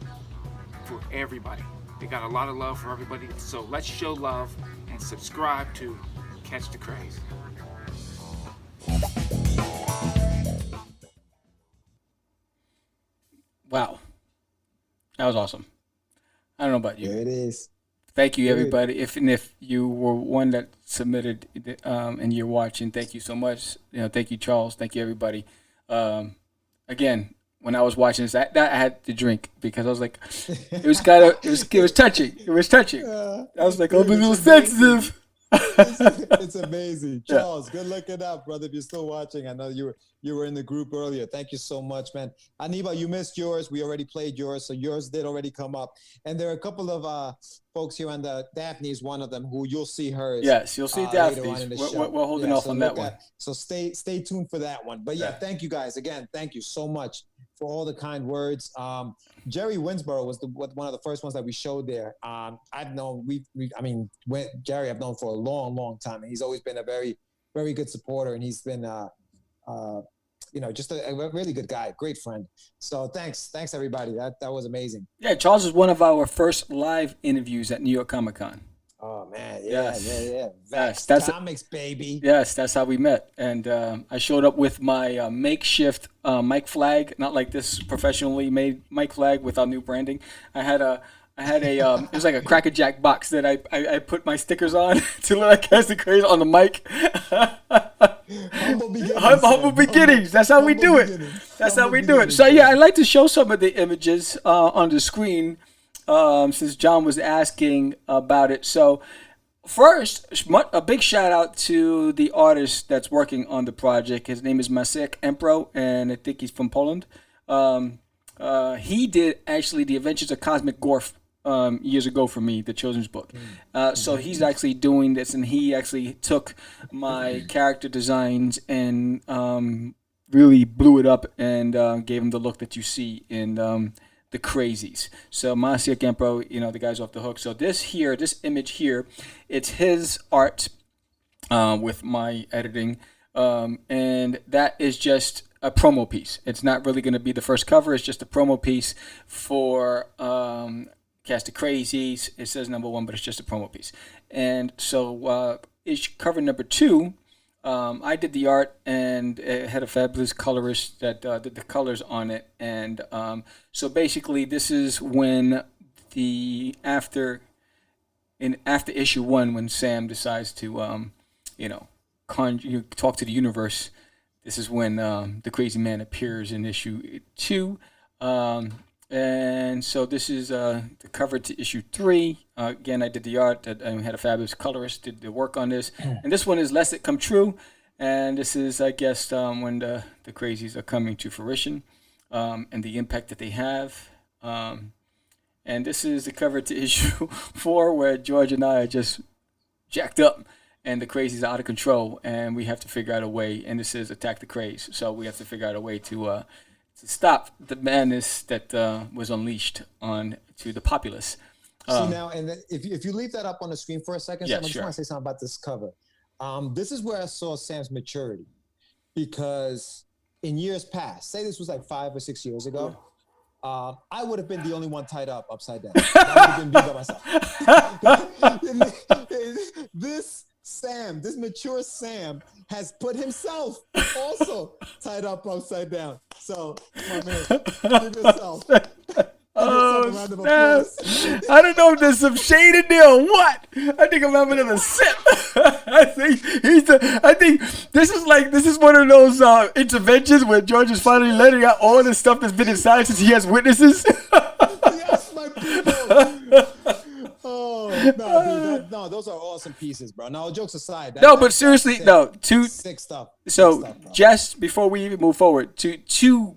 for everybody. They got a lot of love for everybody. So let's show love and subscribe to Catch the Craze. Wow, that was awesome. I don't know about you. There it is. Thank you, everybody. If you were one that submitted and you're watching, thank you so much. You know, thank you, Charles. Thank you, everybody. Again, when I was watching this, that I had to drink because I was like, it was touching. It was touching. I was like, I'm a little sensitive. It's amazing. Charles, good looking up, brother. If you're still watching, I know you were in the group earlier. Thank you so much, man. Aniba, you missed yours. We already played yours, so yours did already come up. And there are a couple of folks here on the Daphne's, one of them, who you'll see hers. Yes, you'll see Daphne's. We're holding off on that one. So stay tuned for that one. But yeah, thank you guys again. Thank you so much for all the kind words. Jerry Winsborough was one of the first ones that we showed there. I've known Jerry I've known for a long time, and he's always been a very, very good supporter, and he's been just a really good guy, great friend. So thanks everybody. That was amazing. Yeah, Charles is one of our first live interviews at New York Comic Con. Oh man, yeah. Vex Comics, baby. Yes, that's how we met. And I showed up with my makeshift mic flag, not like this professionally made mic flag with our new branding. I had a it was like a Cracker Jack box that I put my stickers on to let Catch the Craze on the mic. Humble beginnings. That's how we do it. That's how we do it. So yeah, I'd like to show some of the images on the screen. Since John was asking about it. So first, a big shout out to the artist that's working on the project. His name is Maciek Empro, and I think he's from Poland. He did actually The Adventures of Cosmic Gorf years ago for me, the children's book. So he's actually doing this, and he actually took my character designs and really blew it up and gave him the look that you see in the Crazies. So Masaya Kempo, the guy's off the hook. So this image here, it's his art with my editing, and that is just a promo piece. It's not really going to be the first cover. It's just a promo piece for Cast of Crazies. It says number 1, but it's just a promo piece. And so issue cover number 2, I did the art, and it had a fabulous colorist that did the colors on it. And so basically, this is when after issue 1, when Sam decides to talk to the universe. This is when the Crazy Man appears in issue 2. And so this is the cover to issue 3. Again, I did the art. I had a fabulous colorist did the work on this. And this one is Lest It Come True. And this is, I guess, when the Crazies are coming to fruition and the impact that they have. And this is the cover to issue 4, where George and I are just jacked up. And the Crazies are out of control, and we have to figure out a way. And this is Attack the Craze, so we have to figure out a way to stop the madness that was unleashed on to the populace. See now, and then if you leave that up on the screen for a second, Yeah, Sam, I just sure. want to say something about this cover. This is where I saw Sam's maturity, because in years past, say this was like 5 or 6 years ago, I would have been the only one tied up upside down. I would have been me by myself. This mature Sam has put himself also tied up upside down. So, my man, give yourself. Oh, snap. I don't know if there's some shade in there or what. I think I'm having another sip. I think this is one of those interventions where George is finally letting out all the stuff that's been inside since he has witnesses. Yes, my people. Oh no, those are awesome pieces, bro. No, jokes aside. But seriously, sick stuff. So just before we even move forward, to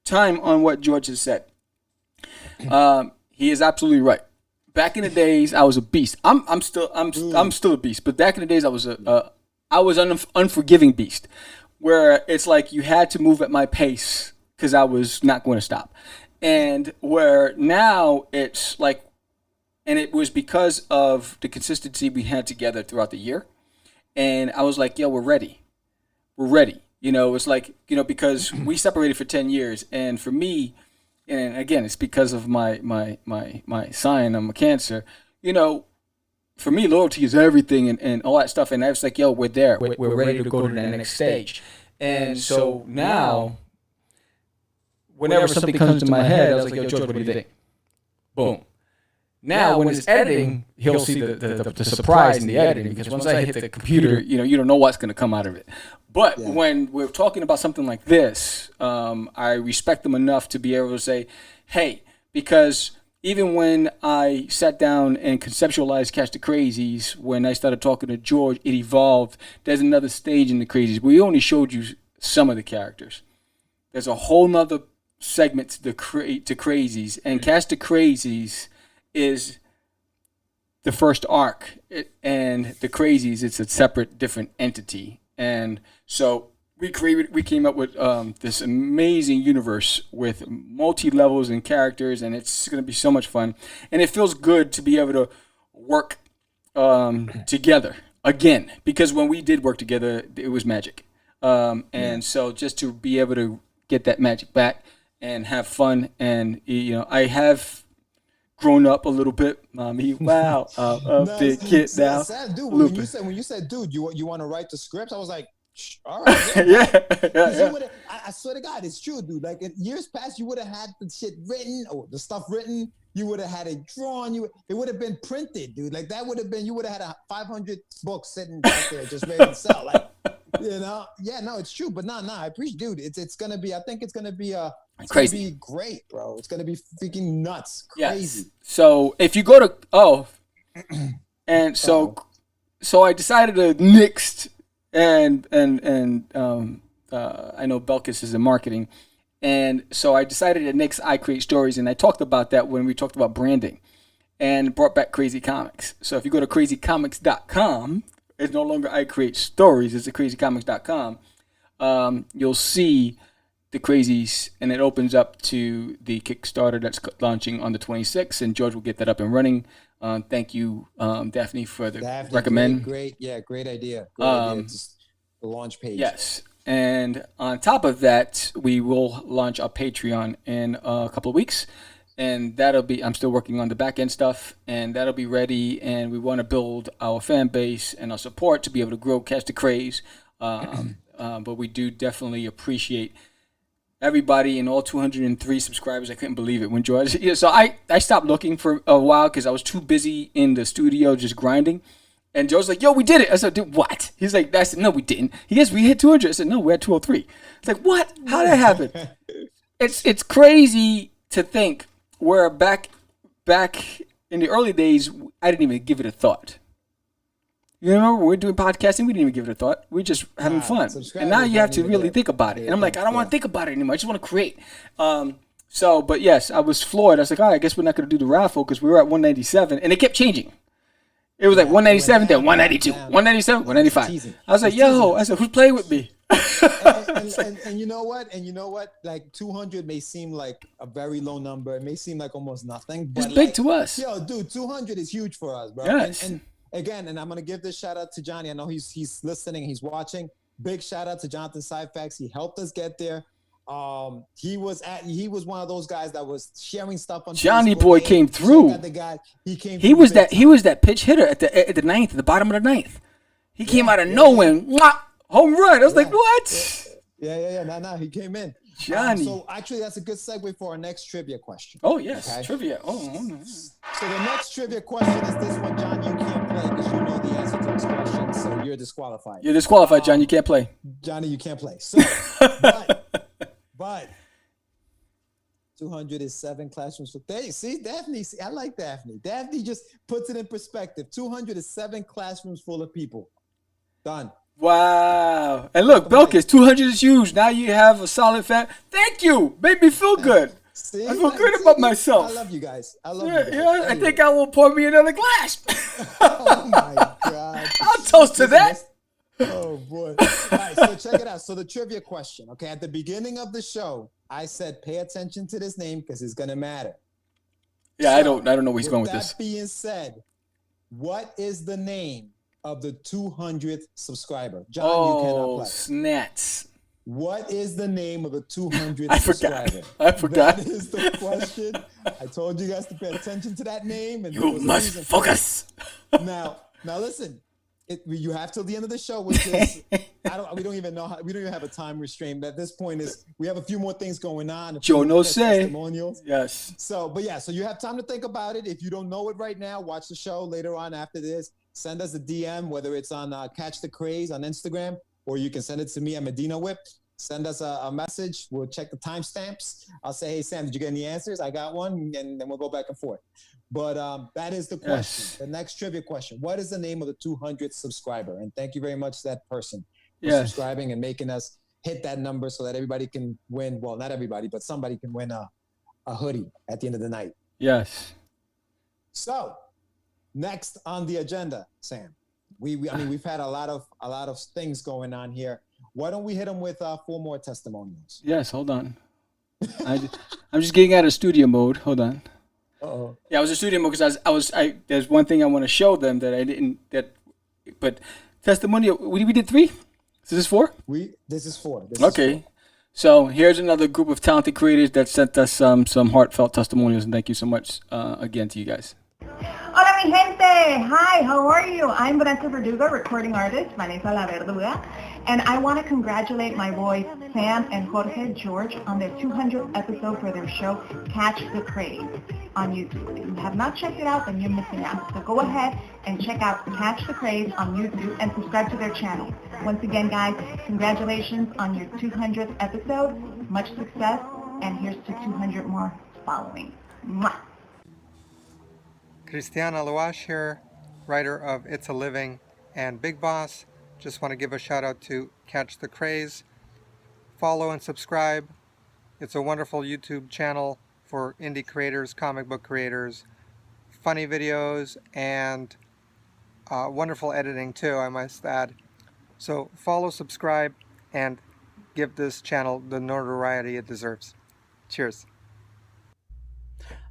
time on what George has said, he is absolutely right. Back in the days, I was a beast. I'm still a beast. But back in the days, I was an unforgiving beast, where it's like you had to move at my pace because I was not going to stop. And where now it's like, and it was because of the consistency we had together throughout the year. And I was like, yo, we're ready. We're ready. It's like, because we separated for 10 years. And for me, and again, it's because of my sign, I'm a Cancer. For me, loyalty is everything and all that stuff. And I was like, yo, we're there. We're ready to go to the next stage. And so now, whenever something comes to my head, I was like, yo, George, what do you think? Boom. Now, when it's editing, he'll see the surprise in the editing, because once I hit the computer, you don't know what's going to come out of it. But when we're talking about something like this, I respect them enough to be able to say, hey, because even when I sat down and conceptualized Catch the Crazies, when I started talking to George, it evolved. There's another stage in the Crazies. We only showed you some of the characters. There's a whole nother segment to Crazies, and Catch the Crazies is the first arc, and the Crazies, it's a separate, different entity. And so we came up with this amazing universe with multi-levels and characters, and it's going to be so much fun. And it feels good to be able to work together again, because when we did work together, it was magic. And so just to be able to get that magic back and have fun, and I have grown up a little bit, mommy. Wow, big kid now. Sad, dude. When you said, dude, you want to write the scripts, I was like, all right. Yeah. I swear to God, it's true, dude. Like in years past, you would have had the shit written, or the stuff written. You would have had it drawn. It would have been printed, dude. Like that would have been. You would have had 500 books sitting back there just ready to sell. Like, yeah, no, it's true. But I appreciate, dude. It's gonna be. I think it's gonna be crazy. Gonna be great, bro. It's gonna be freaking nuts, crazy. Yes. So if you go to and so I decided to next, and I know Belkis is in marketing, and so I decided that next I create stories, and I talked about that when we talked about branding, and brought back Crazy Comics. So if you go to crazycomics.com, it's no longer I create stories. It's at crazycomics.com. you'll see the Crazies, and it opens up to the Kickstarter that's launching on the 26th, and George will get that up and running. Thank you, Daphne, for the recommend. Great idea. Great idea. Just the launch page. Yes. And on top of that, we will launch our Patreon in a couple of weeks. And that'll be, I'm still working on the back end stuff, and that'll be ready. And we want to build our fan base and our support to be able to grow Catch the Craze. But we do definitely appreciate everybody and all 203 subscribers. I couldn't believe it when George. Yeah, so I stopped looking for a while because I was too busy in the studio just grinding. And Joe's like, yo, we did it. I said, dude, what? He's like, I said, no, we didn't. Yes, we hit 200. I said, no, we're at 203. It's like, what? How did that happen? It's crazy to think where back in the early days, I didn't even give it a thought. You remember when we were doing podcasting, we didn't even give it a thought. We were just having fun. And now you have to really think about it. And I'm like, I don't want to think about it anymore. I just want to create. But yes, I was floored. I was like, all right, I guess we're not going to do the raffle because we were at 197. And it kept changing. It was like 197, then 192, 197, 195. I was like, yo, I said, who's playing with me? And you know what? Like 200 may seem like a very low number. It may seem like almost nothing. But it's big to us. Yo, dude, 200 is huge for us, bro. Yes. And again, and I'm going to give this shout out to Johnny. I know he's listening, he's watching. Big shout out to Jonathan Syfax. He helped us get there. He was one of those guys that was sharing stuff on Johnny Facebook. Boy came through. He was that pitch hitter at the ninth, at the bottom of the ninth. He came out of nowhere, home run. I was like, what? Yeah. No, he came in. Johnny. So actually, that's a good segue for our next trivia question. Oh yes, okay? Trivia. So the next trivia question is this one, John. You can't play because you know the answer to this question, so you're disqualified. You're disqualified, John. You can't play. Johnny, you can't play. So, but 200 is 7 classrooms. See, Daphne. See, I like Daphne. Daphne just puts it in perspective. 200 is 7 classrooms full of people. Done. Wow. And look, Belkis, 200 is huge. Now you have a solid fan. Thank you. Made me feel good. See, I feel good about myself. I love you guys. I love you guys. Yeah, anyway. I think I will pour me another glass. Oh my God. I'll toast to that. Oh boy. All right, so check it out. So the trivia question, okay, at the beginning of the show, I said pay attention to this name because it's gonna matter. Yeah, so, I don't know where he's going with this. That being said, what is the name of the 200th subscriber? John, you cannot play. Snats. What is the name of the 200th subscriber? I forgot. That is the question. I told you guys to pay attention to that name. And you must focus. Now listen. You have till the end of the show, which is we don't even have a time restraint. At this point, we have a few more things going on. Joe no say. Testimonials. Yes. So you have time to think about it. If you don't know it right now, watch the show later on after this. Send us a DM, whether it's on Catch the Craze on Instagram, or you can send it to me at Medina Whip. Send us a message. We'll check the timestamps. I'll say, hey, Sam, did you get any answers? I got one, and then we'll go back and forth. But that is the question. Yes. The next trivia question. What is the name of the 200th subscriber? And thank you very much to that person for subscribing and making us hit that number so that everybody can win. Well, not everybody, but somebody can win a hoodie at the end of the night. Yes. So next on the agenda, Sam, we've had a lot of things going on here. Why don't we hit them with 4 more testimonials? Yes, hold on. I'm just getting out of studio mode. Hold on. Uh-oh. Yeah, I was in studio mode because there's one thing I want to show them that I didn't. But testimonial. We did 3. Is this 4? This is 4. Okay. So here's another group of talented creators that sent us some heartfelt testimonials, and thank you so much again to you guys. Hola mi gente! Hi, how are you? I'm Vanessa Verdugo, recording artist, Vanessa La Verduga, and I want to congratulate my boys Sam and Jorge George on their 200th episode for their show Catch the Craze on YouTube. If you have not checked it out, then you're missing out. So go ahead and check out Catch the Craze on YouTube and subscribe to their channel. Once again, guys, congratulations on your 200th episode. Much success, and here's to 200 more following. Mwah. Cristiana Luash here, writer of It's a Living and Big Boss. Just want to give a shout out to Catch the Craze. Follow and subscribe. It's a wonderful YouTube channel for indie creators, comic book creators, funny videos, and wonderful editing too, I must add. So follow, subscribe, and give this channel the notoriety it deserves. Cheers.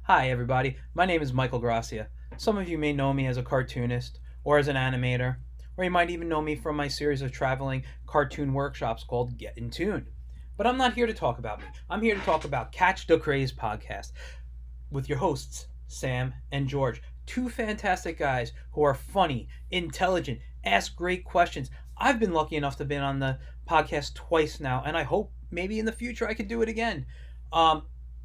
Hi, everybody. My name is Michael Gracia. Some of you may know me as a cartoonist or as an animator, or you might even know me from my series of traveling cartoon workshops called Get in Tune. But I'm not here to talk about me. I'm here to talk about Catch the Craze podcast with your hosts, Sam and George. Two fantastic guys who are funny, intelligent, ask great questions. I've been lucky enough to be on the podcast twice now, and I hope maybe in the future I could do it again.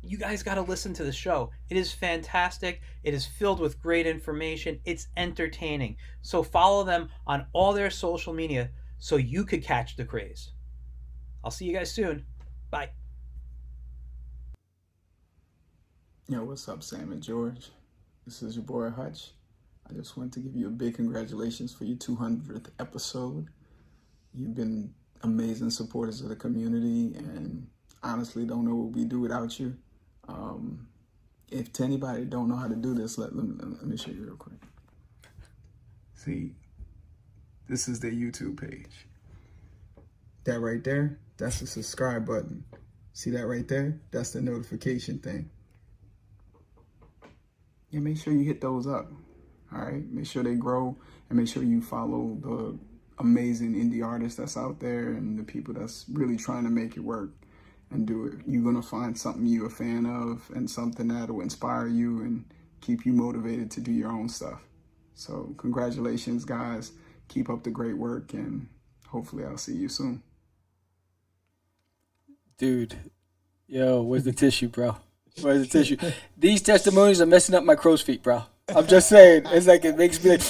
You guys got to listen to the show. It is fantastic. It is filled with great information. It's entertaining. So follow them on all their social media so you could catch the craze. I'll see you guys soon. Bye. Yo, what's up, Sam and George? This is your boy Hutch. I just want to give you a big congratulations for your 200th episode. You've been amazing supporters of the community, and honestly don't know what we do without you. If to anybody don't know how to do this, let me show you real quick. See, this is their YouTube page. That right there, that's the subscribe button. See that right there? That's the notification thing. Yeah, make sure you hit those up. All right, make sure they grow, and make sure you follow the amazing indie artists that's out there and the people that's really trying to make it work and do it. You're gonna find something you're a fan of and something that will inspire you and keep you motivated to do your own stuff. So congratulations, guys. Keep up the great work, and hopefully I'll see you soon. Dude, yo, where's the tissue, bro? Where's the tissue? These testimonials are messing up my crow's feet, bro. I'm just saying. It's like it makes me like,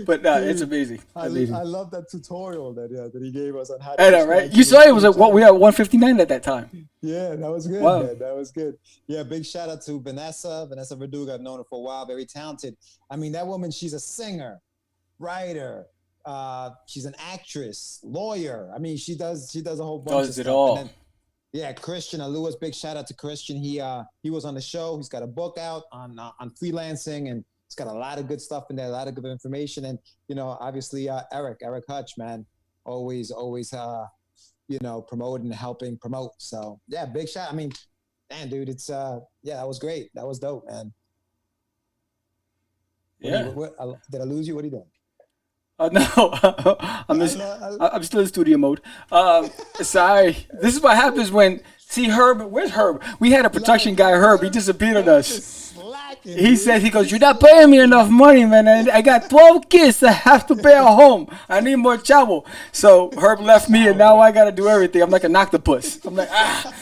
but nah, it's amazing. I love that tutorial that he gave us on how to. I know, right? You saw it was like what we had 159 at that time. Yeah, that was good. Wow. Man. That was good. Yeah, big shout out to Vanessa Verduga. I've known her for a while. Very talented. I mean, that woman. She's a singer, writer. She's an actress, lawyer. I mean, she does a whole bunch of stuff. All. And then, yeah, Christian Lewis, big shout out to Christian. He was on the show. He's got a book out on freelancing, and it's got a lot of good stuff in there, a lot of good information. And obviously Eric Hutch, man, always promoting and helping promote. So yeah, big shout. I mean, man, dude, it's that was great. That was dope, man. Yeah. Did I lose you? What are you doing? No, I'm still in studio mode. Sorry. This is what happens when, see Herb, where's Herb? We had a production guy, Herb, he disappeared on us. He said, he goes, you're not paying me enough money, man. I got 12 kids that have to pay a home. I need more chavo. So Herb left me, and now I got to do everything. I'm like an octopus. I'm like, Oh,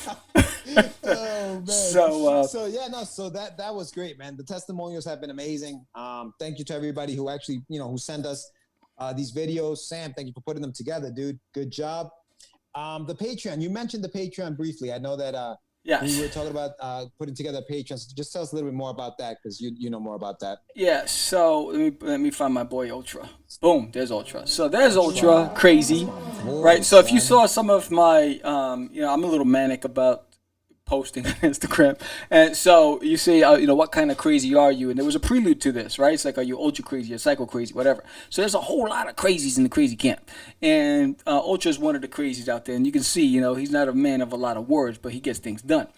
man. So that was great, man. The testimonials have been amazing. Thank you to everybody who actually, who sent us these videos. Sam, thank you for putting them together, dude. Good job. The Patreon, you mentioned the Patreon briefly. I know that yes. we were talking about putting together a Patreon. So just tell us a little bit more about that, because you know more about that. Yeah, so let me find my boy Ultra. Boom, there's Ultra. So there's Ultra, crazy, right? So if you saw some of my, I'm a little manic about posting on Instagram, and so you say, what kind of crazy are you? And there was a prelude to this, right? It's like, are you ultra crazy or psycho crazy, whatever. So there's a whole lot of crazies in the crazy camp, and Ultra is one of the crazies out there. And you can see, he's not a man of a lot of words, but he gets things done.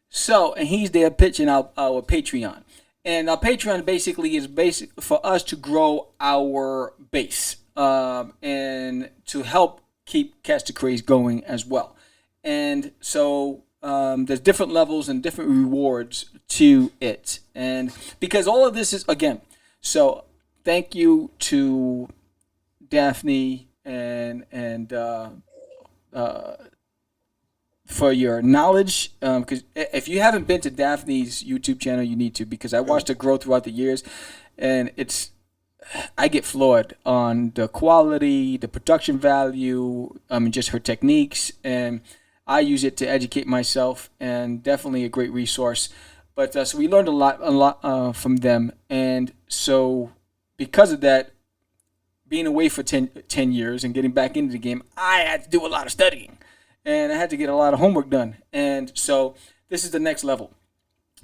So, and he's there pitching out our Patreon, and our Patreon basically is basic for us to grow our base, and to help keep Catch the Craze going as well. And so there's different levels and different rewards to it, and because all of this is, again, so thank you to Daphne and for your knowledge, because if you haven't been to Daphne's YouTube channel, you need to, because I watched her grow throughout the years, and I get floored on the quality, the production value, just her techniques, and I use it to educate myself, and definitely a great resource. But so we learned a lot from them, and so because of that, being away for 10 years and getting back into the game, I had to do a lot of studying, and I had to get a lot of homework done. And so this is the next level,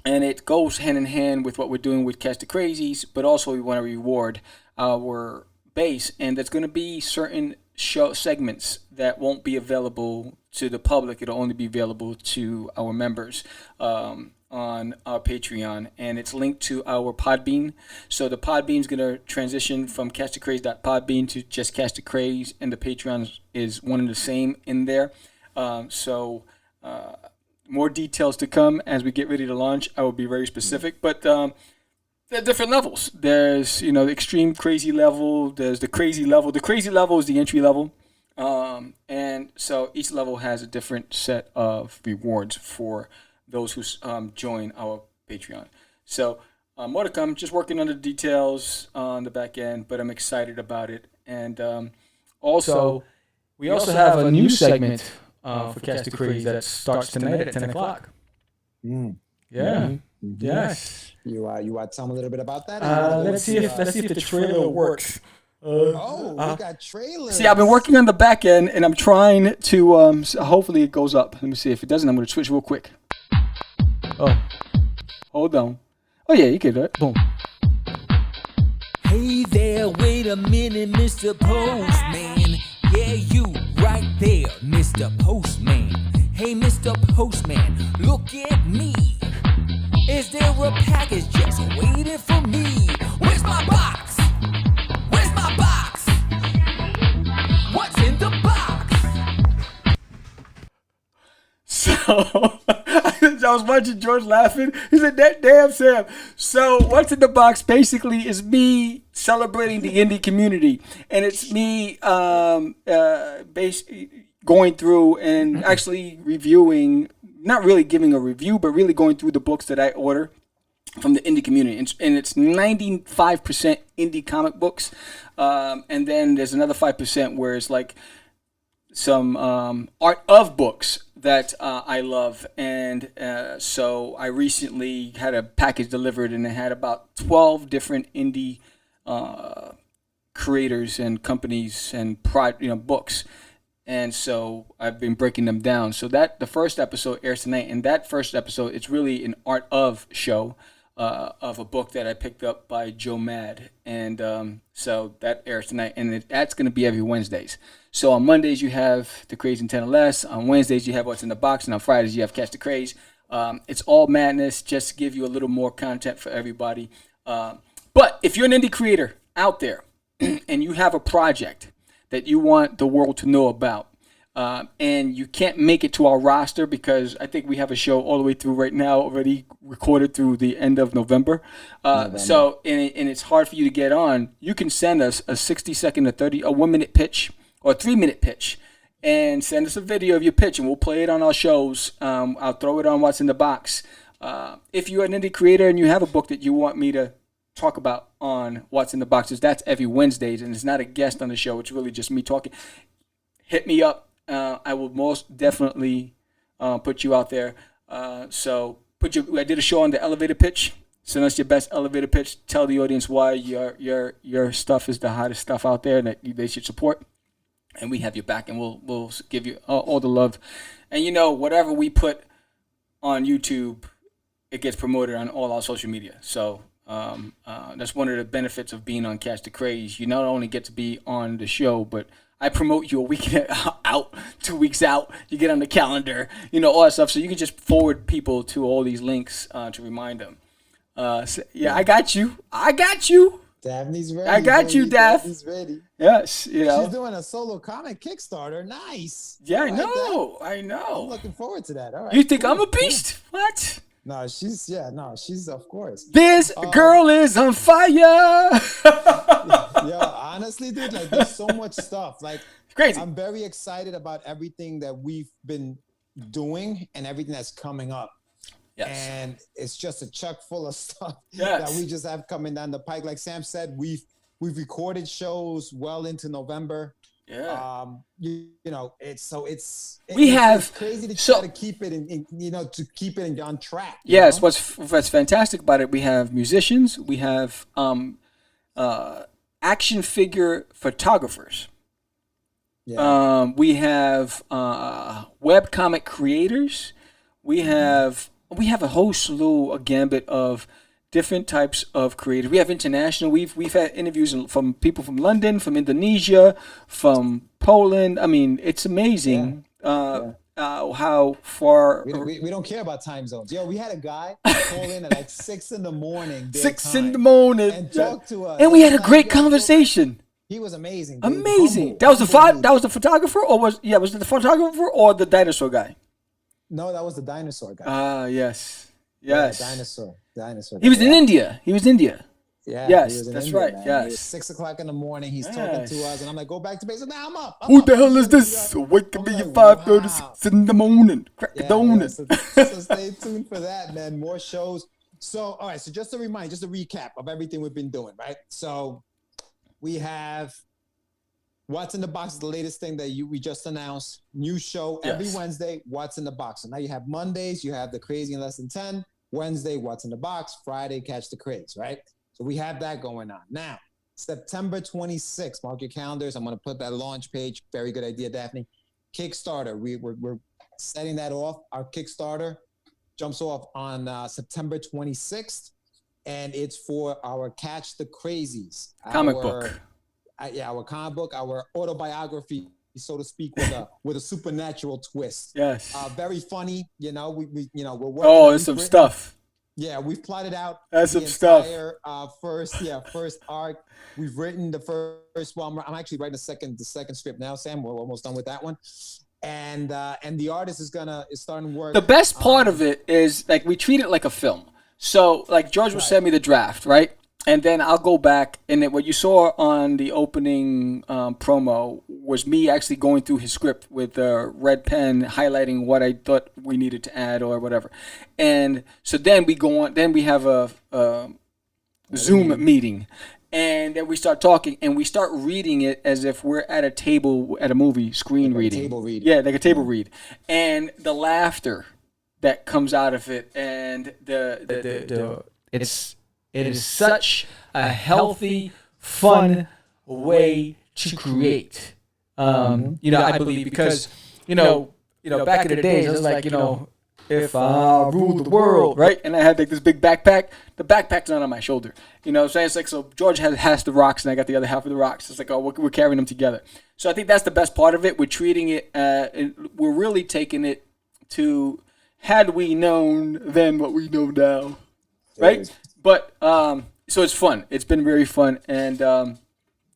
and it goes hand in hand with what we're doing with Catch the Crazies, but also we want to reward our base, and there's going to be certain show segments that won't be available to the public. It'll only be available to our members on our Patreon, and it's linked to our Podbean. So the Podbean's going to transition from catchthecraze.podbean to just Catch the Craze, and the Patreon is one and the same in there. More details to come as we get ready to launch. I will be very specific, but there are different levels. There's, the extreme crazy level. There's the crazy level. The crazy level is the entry level. And so each level has a different set of rewards for those who join our Patreon. So more to come. Just working on the details on the back end, but I'm excited about it. And also, we also have a new segment for Catch the Craze that starts tonight at 10 o'clock. Yeah. Mm-hmm. Yes. You want to tell me a little bit about that? Let's see if the trailer works. We got trailers. See, I've been working on the back end, and I'm trying to. So hopefully, it goes up. Let me see. If it doesn't, I'm going to switch real quick. Oh, hold on. Oh yeah, you can do it. Boom. Hey there, wait a minute, Mr. Postman. Yeah, you right there, Mr. Postman. Hey, Mr. Postman, look at me. Is there a package just waiting for me? Where's my box? Where's my box? What's in the box? So I was watching George laughing. He said, "That damn Sam." So what's in the box basically is me celebrating the indie community, and it's me going through and actually reviewing, not really giving a review, but really going through the books that I order from the indie community. And it's 95% indie comic books. And then there's another 5% where it's like some art of books that I love. And so I recently had a package delivered, and it had about 12 different indie creators and companies and books. And so I've been breaking them down. So that the first episode airs tonight, and that first episode, it's really an art of show of a book that I picked up by Joe Mad. And so that airs tonight, and that's going to be every Wednesdays. So on Mondays you have the Craze and 10 or Less. On Wednesdays you have What's in the Box, and on Fridays you have Catch the Craze. It's all madness, just to give you a little more content for everybody. But if you're an indie creator out there and you have a project that you want the world to know about, and you can't make it to our roster because I think we have a show all the way through right now already recorded through the end of November. So and it's hard for you to get on. You can send us a 60-second, a 1-minute pitch or a 3-minute pitch, and send us a video of your pitch, and we'll play it on our shows. I'll throw it on What's in the Box. If you're an indie creator and you have a book that you want me to talk about on What's in the Boxes, that's every Wednesdays, and it's not a guest on the show. It's really just me talking. Hit me up. I will most definitely put you out there. I did a show on the elevator pitch. Send us your best elevator pitch. Tell the audience why your stuff is the hottest stuff out there and that they should support. And we have your back, and we'll give you all the love. And whatever we put on YouTube, it gets promoted on all our social media. So that's one of the benefits of being on Catch the Craze. You not only get to be on the show, but I promote you a week out, 2 weeks out. You get on the calendar, all that stuff. So you can just forward people to all these links to remind them. I got you. Daphne's ready. I got you, Daph. Daphne's ready. Yes, She's doing a solo comic Kickstarter. Nice. Yeah, I know. I'm looking forward to that. All right. You think I'm a beast? What? No, she's of course. This girl is on fire. Yo, honestly, dude, there's so much stuff. Crazy. I'm very excited about everything that we've been doing and everything that's coming up. Yes. And it's just a chuck full of stuff Yes. that we just have coming down the pike. Like Sam said, we've recorded shows well into November. Yeah. It's crazy to try to keep it on track. Yes. What's fantastic about it? We have musicians. We have action figure photographers. Yeah. We have webcomic creators. We have a whole slew, a gambit of different types of creators. We have international. We've had interviews from people from London, from Indonesia, from Poland. I mean, it's amazing how far. We don't care about time zones. Yo, we had a guy call in at like 6 in the morning. 6 in the morning. And talk to us. And we had a great conversation. He was amazing. Dude. Amazing. That was the photographer, or was it the photographer or the dinosaur guy? No, that was the dinosaur guy. Yes. Yeah, Yes. dinosaur. He was in India. He was in India. Yeah. Yes, he was in that's India, right. man. Yes. It was 6 o'clock in the morning. He's talking to us, and I'm like, go back to base. Now I'm up. Who the hell is this? Waking me at 5:36 in the morning. Crack a donut. So stay tuned for that, man. More shows. So, all right. So just a reminder, just a recap of everything we've been doing, right? So we have What's in the Box is the latest thing that we just announced. New show every Wednesday, What's in the Box. So now you have Mondays, you have the Crazy in Less Than 10. Wednesday, What's in the Box. Friday, Catch the Craze, right? So we have that going on. Now, September 26th, mark your calendars. I'm going to put that launch page. Very good idea, Daphne. Kickstarter. We're setting that off. Our Kickstarter jumps off on September 26th, and it's for our Catch the Crazies. Comic book. Our comic book, our autobiography, so to speak, with a supernatural twist. Yes. Very funny. You know, we're working. Oh, there's some stuff. Yeah, we've plotted out That's the some stuff. entire first arc. We've written the first one. I'm actually writing the second script now, Sam. We're almost done with that one. And the artist is starting work. The best part of it is like we treat it like a film. So like George will send me the draft, right? And then I'll go back, and then what you saw on the opening promo was me actually going through his script with a red pen, highlighting what I thought we needed to add or whatever. And so then we go on. Then we have a Zoom meeting, and then we start talking, and we start reading it as if we're at a table at a movie screen reading. Table read. Yeah, like a table read, and the laughter that comes out of it, and it is such a healthy, fun way to create. I believe because back in the days, it was like, if I ruled the world, right? And I had like this big backpack. The backpack's not on my shoulder. So it's like, so George has the rocks, and I got the other half of the rocks. It's like, oh, we're carrying them together. So I think that's the best part of it. We're treating it, we're really taking it to, had we known then what we know now, right? But so it's fun. It's been very fun, and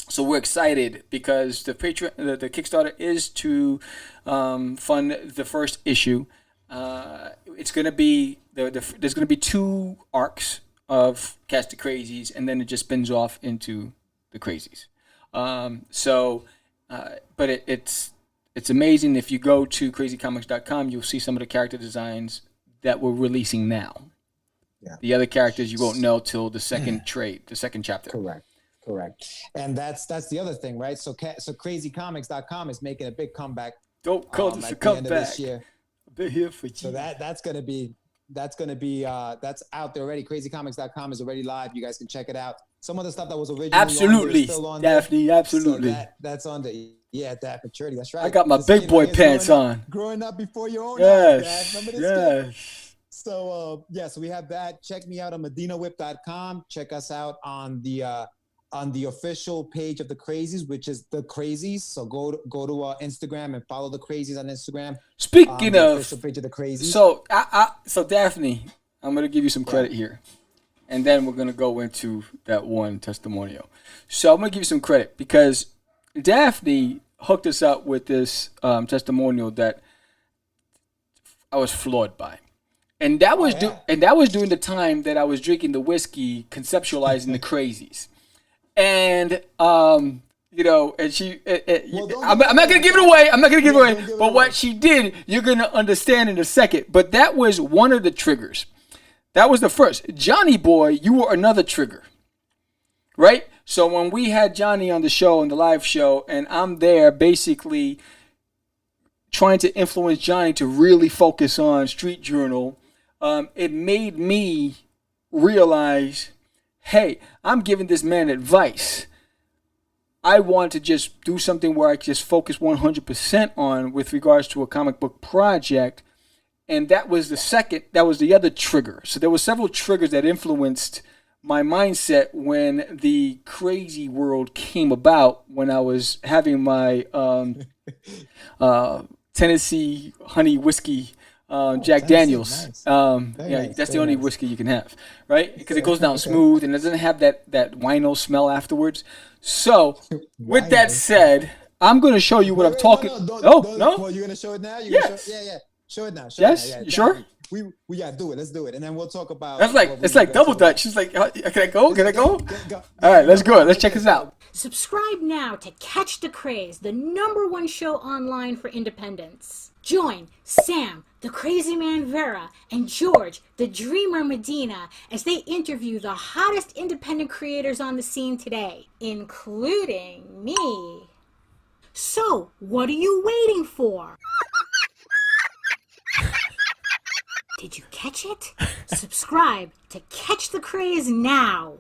so we're excited because the Kickstarter is to fund the first issue. It's going to be there's going to be 2 arcs of Catch the Crazies, and then it just spins off into the Crazies. But it's amazing. If you go to crazycomics.com, you'll see some of the character designs that we're releasing now. Yeah. The other characters you won't know till the second chapter. Correct. And that's the other thing, right? So crazycomics.com is making a big comeback. Don't call this a comeback. This year. I've been here for you. So that's out there already. Crazycomics.com is already live. You guys can check it out. Some of the stuff that was originally absolutely, still on Daphne, there. So that's on the Daphne maturity. That's right. I got my big boy pants on. Growing up before your own eyes. Remember this? Yes. So so we have that. Check me out on medinawhip.com. Check us out on the official page of the Crazies, which is the Crazies. So go to Instagram and follow the Crazies on Instagram. Speaking of official page of the Crazies. So Daphne, I'm gonna give you some credit here, and then we're gonna go into that one testimonial. So I'm gonna give you some credit because Daphne hooked us up with this testimonial that I was floored by. And that was during the time that I was drinking the whiskey, conceptualizing the Crazies, and and she. I'm not gonna give it away. I'm not gonna give it away. But what she did, you're gonna understand in a second. But that was one of the triggers. That was the first. Johnny Boy, you were another trigger, right? So when we had Johnny on the show, on the live show, and I'm there basically trying to influence Johnny to really focus on Street Journal. It made me realize, hey, I'm giving this man advice. I want to just do something where I just focus 100% on with regards to a comic book project. and that was the other trigger. So there were several triggers that influenced my mindset when the crazy world came about, when I was having my Tennessee honey whiskey, Jack Daniels. Nice. That's the only whiskey you can have, right? Because it goes down smooth and it doesn't have that wino smell afterwards. So, with that said, I'm going to show you what I'm talking. No. Well, you're gonna show it now. Show it now. Yes. You sure? We gotta do it. Let's do it, and then we'll talk about. That's like it's like double dutch. She's like, can I go? Can I go? All right, let's go. Let's check this out. Subscribe now to Catch the Craze, the #1 show online for independents. Join Sam, the crazy man Vera, and George, the dreamer Medina, as they interview the hottest independent creators on the scene today, including me. So, what are you waiting for? Did you catch it? Subscribe to Catch the Craze now.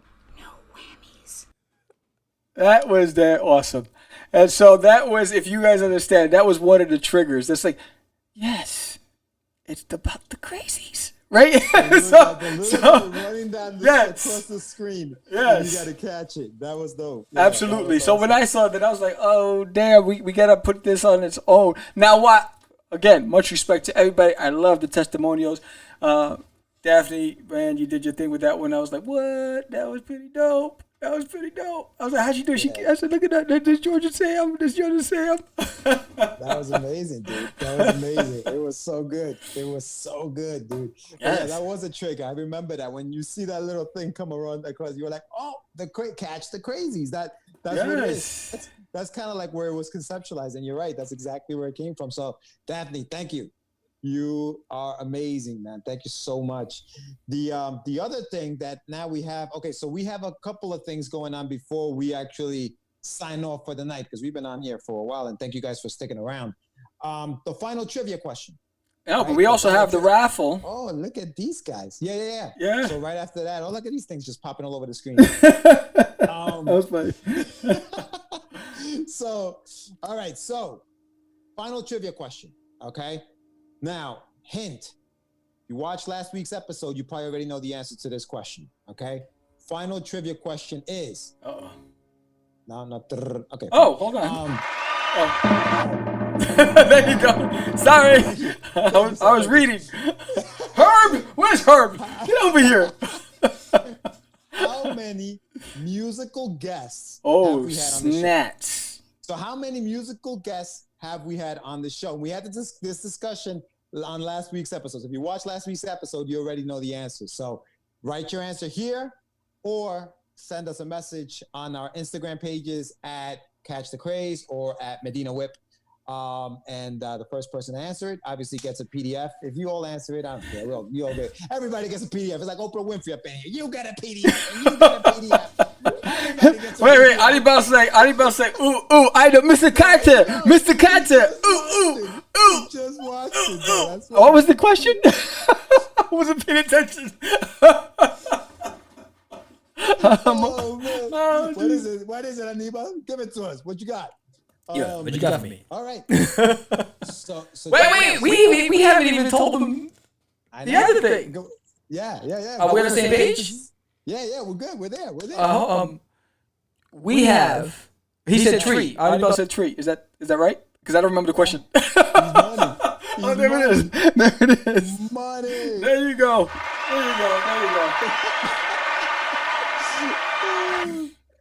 That was that awesome. And so that was, if you guys understand, that was one of the triggers. That's like, yes, it's about the crazies, right? so running down across the screen. Yes. You got to catch it. That was dope. Absolutely. So when I saw that, I was like, oh, damn, we got to put this on its own. Now what? Again, much respect to everybody. I love the testimonials. Daphne, man, you did your thing with that one. I was like, what? That was pretty dope. I was like, how'd she do? I said, look at that. This George and Sam. That was amazing, dude. That was amazing. It was so good. Dude. Yes. Yeah, that was a trick. I remember that when you see that little thing come around across, you were like, oh, catch the crazies. That's what it is. That's kind of like where it was conceptualized. And you're right. That's exactly where it came from. So, Daphne, thank you. You are amazing, man. Thank you so much. The other thing that now we have, so we have a couple of things going on before we actually sign off for the night, because we've been on here for a while, and thank you guys for sticking around. The final trivia question. Oh, but we also have the raffle. Oh, look at these guys. Yeah. So right after that, look at these things just popping all over the screen. That was funny. So, all right. So, final trivia question. Okay. Now, hint. If you watched last week's episode, you probably already know the answer to this question. Okay. Final trivia question is. Uh-oh. No. Okay. Oh, hold on. There you go. Sorry. I was reading. Herb! Where's Herb? Get over here. How many musical guests have we had on the show? Snats. So how many musical guests have we had on the show? We had this discussion on last week's episode. If you watched last week's episode, you already know the answer. So write your answer here or send us a message on our Instagram pages at Catch the Craze or at Medina Whip. And the first person to answer it obviously gets a PDF. If you all answer it, I don't care. You all get. Everybody gets a PDF. It's like Oprah Winfrey up in here. You get a PDF. And you get a PDF. Wait. Anybody say, ooh, I know, Mr. Carter. Ooh. Just watch it. What was the question? I wasn't paying attention. Man. What is it, Anibal? Give it to us. What you got? Yeah, what you got for me? All right. So wait. We haven't even told them the other thing. Yeah. Are we on the same page? Yeah, we're good. We're there. We have. He said tree. Anibal said tree. Is that right? Because I don't remember the question. Oh, there it is. Money. There you go.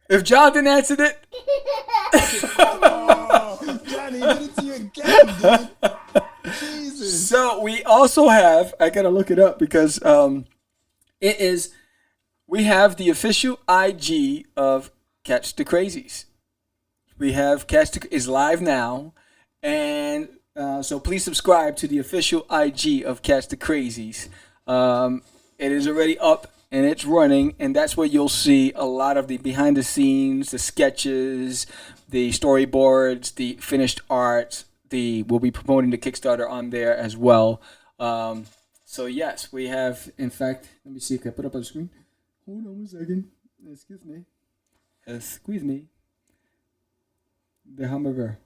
If John didn't answer it. Johnny, did it to you again, dude. Jesus. So we also have, I gotta look it up because we have the official IG of Catch the Crazies. We have is live now, and so please subscribe to the official IG of Catch the Crazies. It is already up and it's running, and that's where you'll see a lot of the behind the scenes, the sketches, the storyboards, the finished art. We'll be promoting the Kickstarter on there as well. So yes, we have, in fact, let me see if I can put it up on the screen. Hold on 1 second. Excuse me. The hamburger.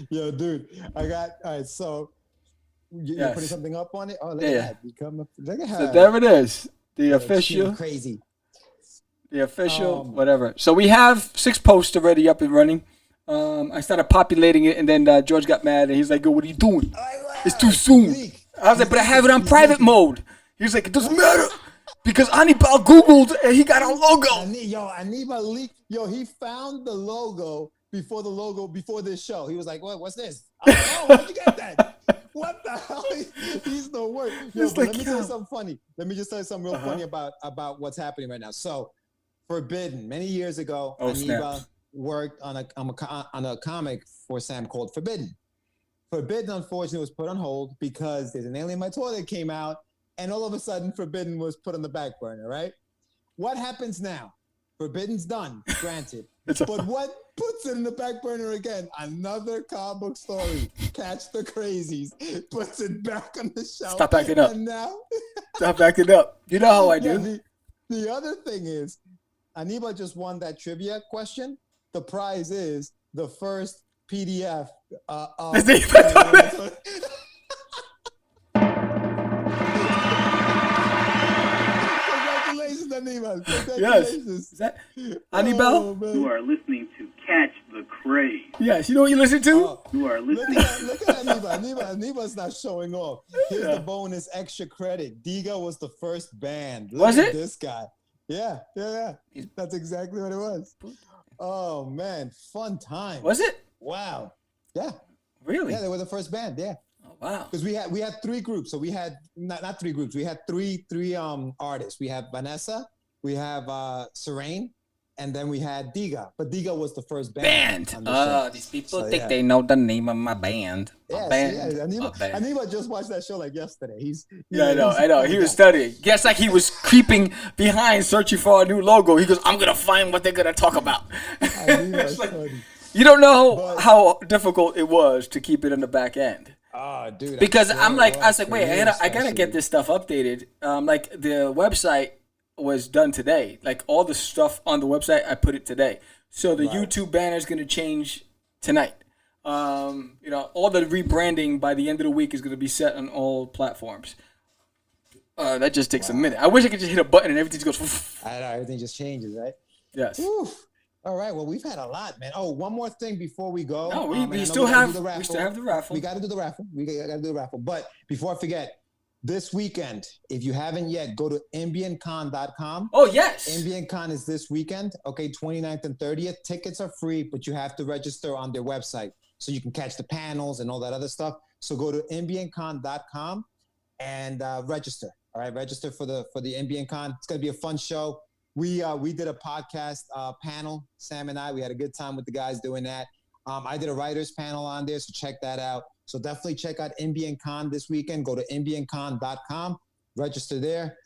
Yo, dude, all right, so You're putting something up on it? Oh, look at that. Look at her. So there it is. The official. Crazy. The official, whatever. So we have 6 posts already up and running. I started populating it, and then George got mad, and he's like, "Yo, what are you doing? It's too soon." I was like, "But I have it on private mode." He was like, "It doesn't matter because Anibal Googled and he got our logo." Anibal leaked. Yo, he found the logo before this show. He was like, "What's this?" I was like, "Oh, where'd you get that? What the hell?" He's the worst. Yo, but let me tell you something funny. Let me just tell you something real funny about what's happening right now. So, Forbidden, many years ago, Anibal worked on a comic for Sam called Forbidden. Forbidden, unfortunately, was put on hold because There's an Alien in My Toilet came out, and all of a sudden, Forbidden was put on the back burner, right? What happens now? Forbidden's done, granted. But what puts it in the back burner again? Another comic book story. Catch the Crazies. Puts it back on the shelf. Stop acting up. And now... Stop acting up. You know how I do. Yeah, the other thing is, Anibal just won that trivia question. The prize is the first PDF of Congratulations, Anibal. Congratulations. Yes. Is that Anibal? You are listening to Catch the Craze. Yes. You know what you listen to? You are listening. Look at Anibal. Anibal's not showing off. Here's the bonus extra credit. Diga was the first band. Was it? This guy. Yeah. That's exactly what it was. Oh man, fun time. Was it? Wow. Yeah. Really? Yeah, they were the first band. Yeah. Oh wow. Because we had 3 groups. So we had not 3 groups. We had three artists. We have Vanessa, we have Serene, and then we had Diga. But Diga was the first band. These people think they know the name of my band. Anibal just watched that show like yesterday. I know. He was studying. Guess like he was creeping behind, searching for a new logo. He goes, "I'm gonna find what they're gonna talk about." It's like, you don't know how difficult it was to keep it in the back end. Oh, dude. Because I was like, wait, I gotta get this stuff updated. Like the website was done today. Like all the stuff on the website, I put it today. So the YouTube banner is gonna change tonight. All the rebranding by the end of the week is gonna be set on all platforms. That just takes a minute. I wish I could just hit a button and everything just goes. I know, everything just changes, right? Yes. Oof. All right. Well, we've had a lot, man. Oh, one more thing before we go. No, we still have the raffle. We got to do the raffle. But before I forget, this weekend, if you haven't yet, go to ambiencon.com. Oh, yes. AmbientCon is this weekend. Okay, 29th and 30th. Tickets are free, but you have to register on their website so you can catch the panels and all that other stuff. So go to ambiencon.com and register. All right, register for the AmbientCon. It's going to be a fun show. We did a podcast panel, Sam and I. We had a good time with the guys doing that. I did a writers panel on there, so check that out. So definitely check out AmbientCon this weekend. Go to ambiencon.com, register there,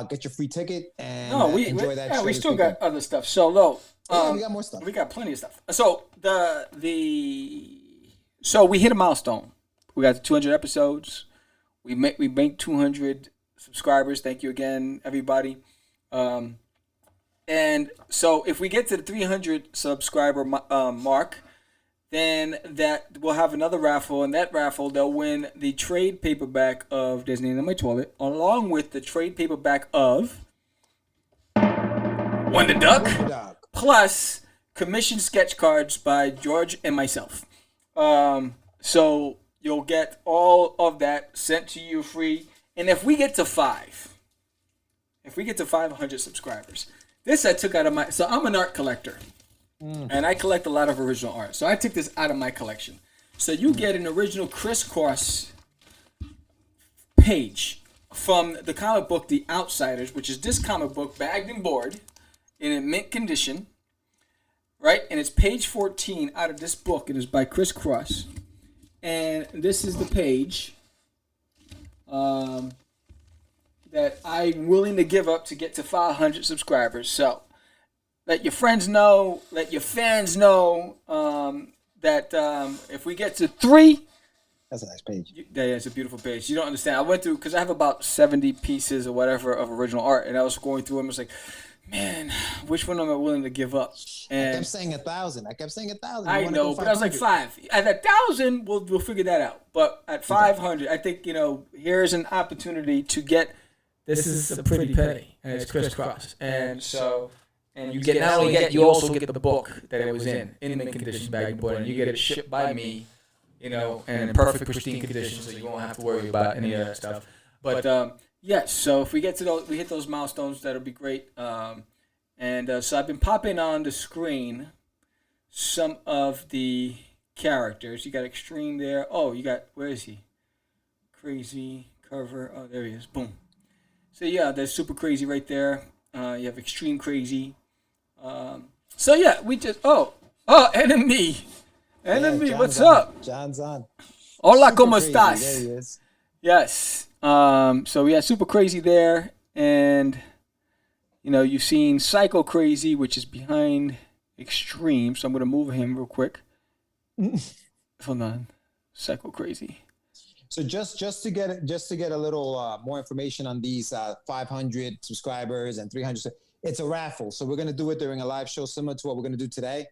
get your free ticket, and enjoy that show. Yeah, we still got other stuff. So, we got more stuff. We got plenty of stuff. So so we hit a milestone. We got the 200 episodes. We made 200 subscribers. Thank you again, everybody. And so if we get to the 300 subscriber mark, then that we'll have another raffle. And that raffle, they'll win the trade paperback of There's an Alien in My Toilet, along with the trade paperback of Wonder Duck, plus commissioned sketch cards by George and myself. So you'll get all of that sent to you free. And if we get to 500 subscribers, this I took out of so I'm an art collector, and I collect a lot of original art. So I took this out of my collection. So you get an original crisscross page from the comic book The Outsiders, which is this comic book bagged and board in a mint condition, right? And it's page 14 out of this book. It is by Chris Cross, and this is the page that I'm willing to give up to get to 500 subscribers. So let your friends know, let your fans know that if we get to 3, that's a nice page. Yeah, it's a beautiful page. You don't understand. I went through, because I have about 70 pieces or whatever of original art, and I was going through them. I was like, man, which one am I willing to give up? And I kept saying 1,000. I know, but I was like 5. At 1,000, we'll figure that out. But at 500, I think here's an opportunity to get. This is a pretty penny, and it's crisscross, and so. And you get not only get, you also get the book that it was in mint condition, bag and board, and you get it shipped by me, and in perfect pristine condition, so you won't have to worry about any of that stuff. But yes, so if we get to those, we hit those milestones, that'll be great. And so I've been popping on the screen some of the characters. You got Extreme there. Oh, you got, where is he? Crazy cover. Oh, there he is. Boom. So yeah, there's Super Crazy right there. You have Extreme Crazy. So yeah, we just enemy, Yeah, what's John's on. up? John's on. Hola, Super ¿cómo crazy. estás? There he is. Yes. So we had Super Crazy there, and you've seen Psycho Crazy, which is behind Extreme. So I'm gonna move him real quick. Hold on, Psycho Crazy. So just to get a little more information on these 500 subscribers and 300, it's a raffle. So we're gonna do it during a live show similar to what we're gonna do today.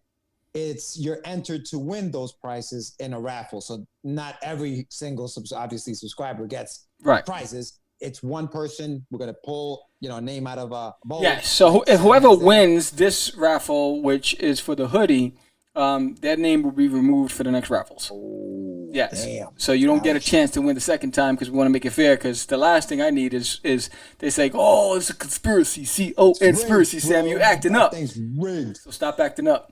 You're entered to win those prizes in a raffle. So not every single subscriber gets prizes. It's one person. We're gonna pull a name out of a bowl. Yeah. So if whoever wins this raffle, which is for the hoodie, that name will be removed for the next raffles. Yes. Damn. So you don't get a chance to win the second time because we want to make it fair. Because the last thing I need is they say, oh, it's a conspiracy. Conspiracy, Sam. You acting up. Thing's rigged. So stop acting up.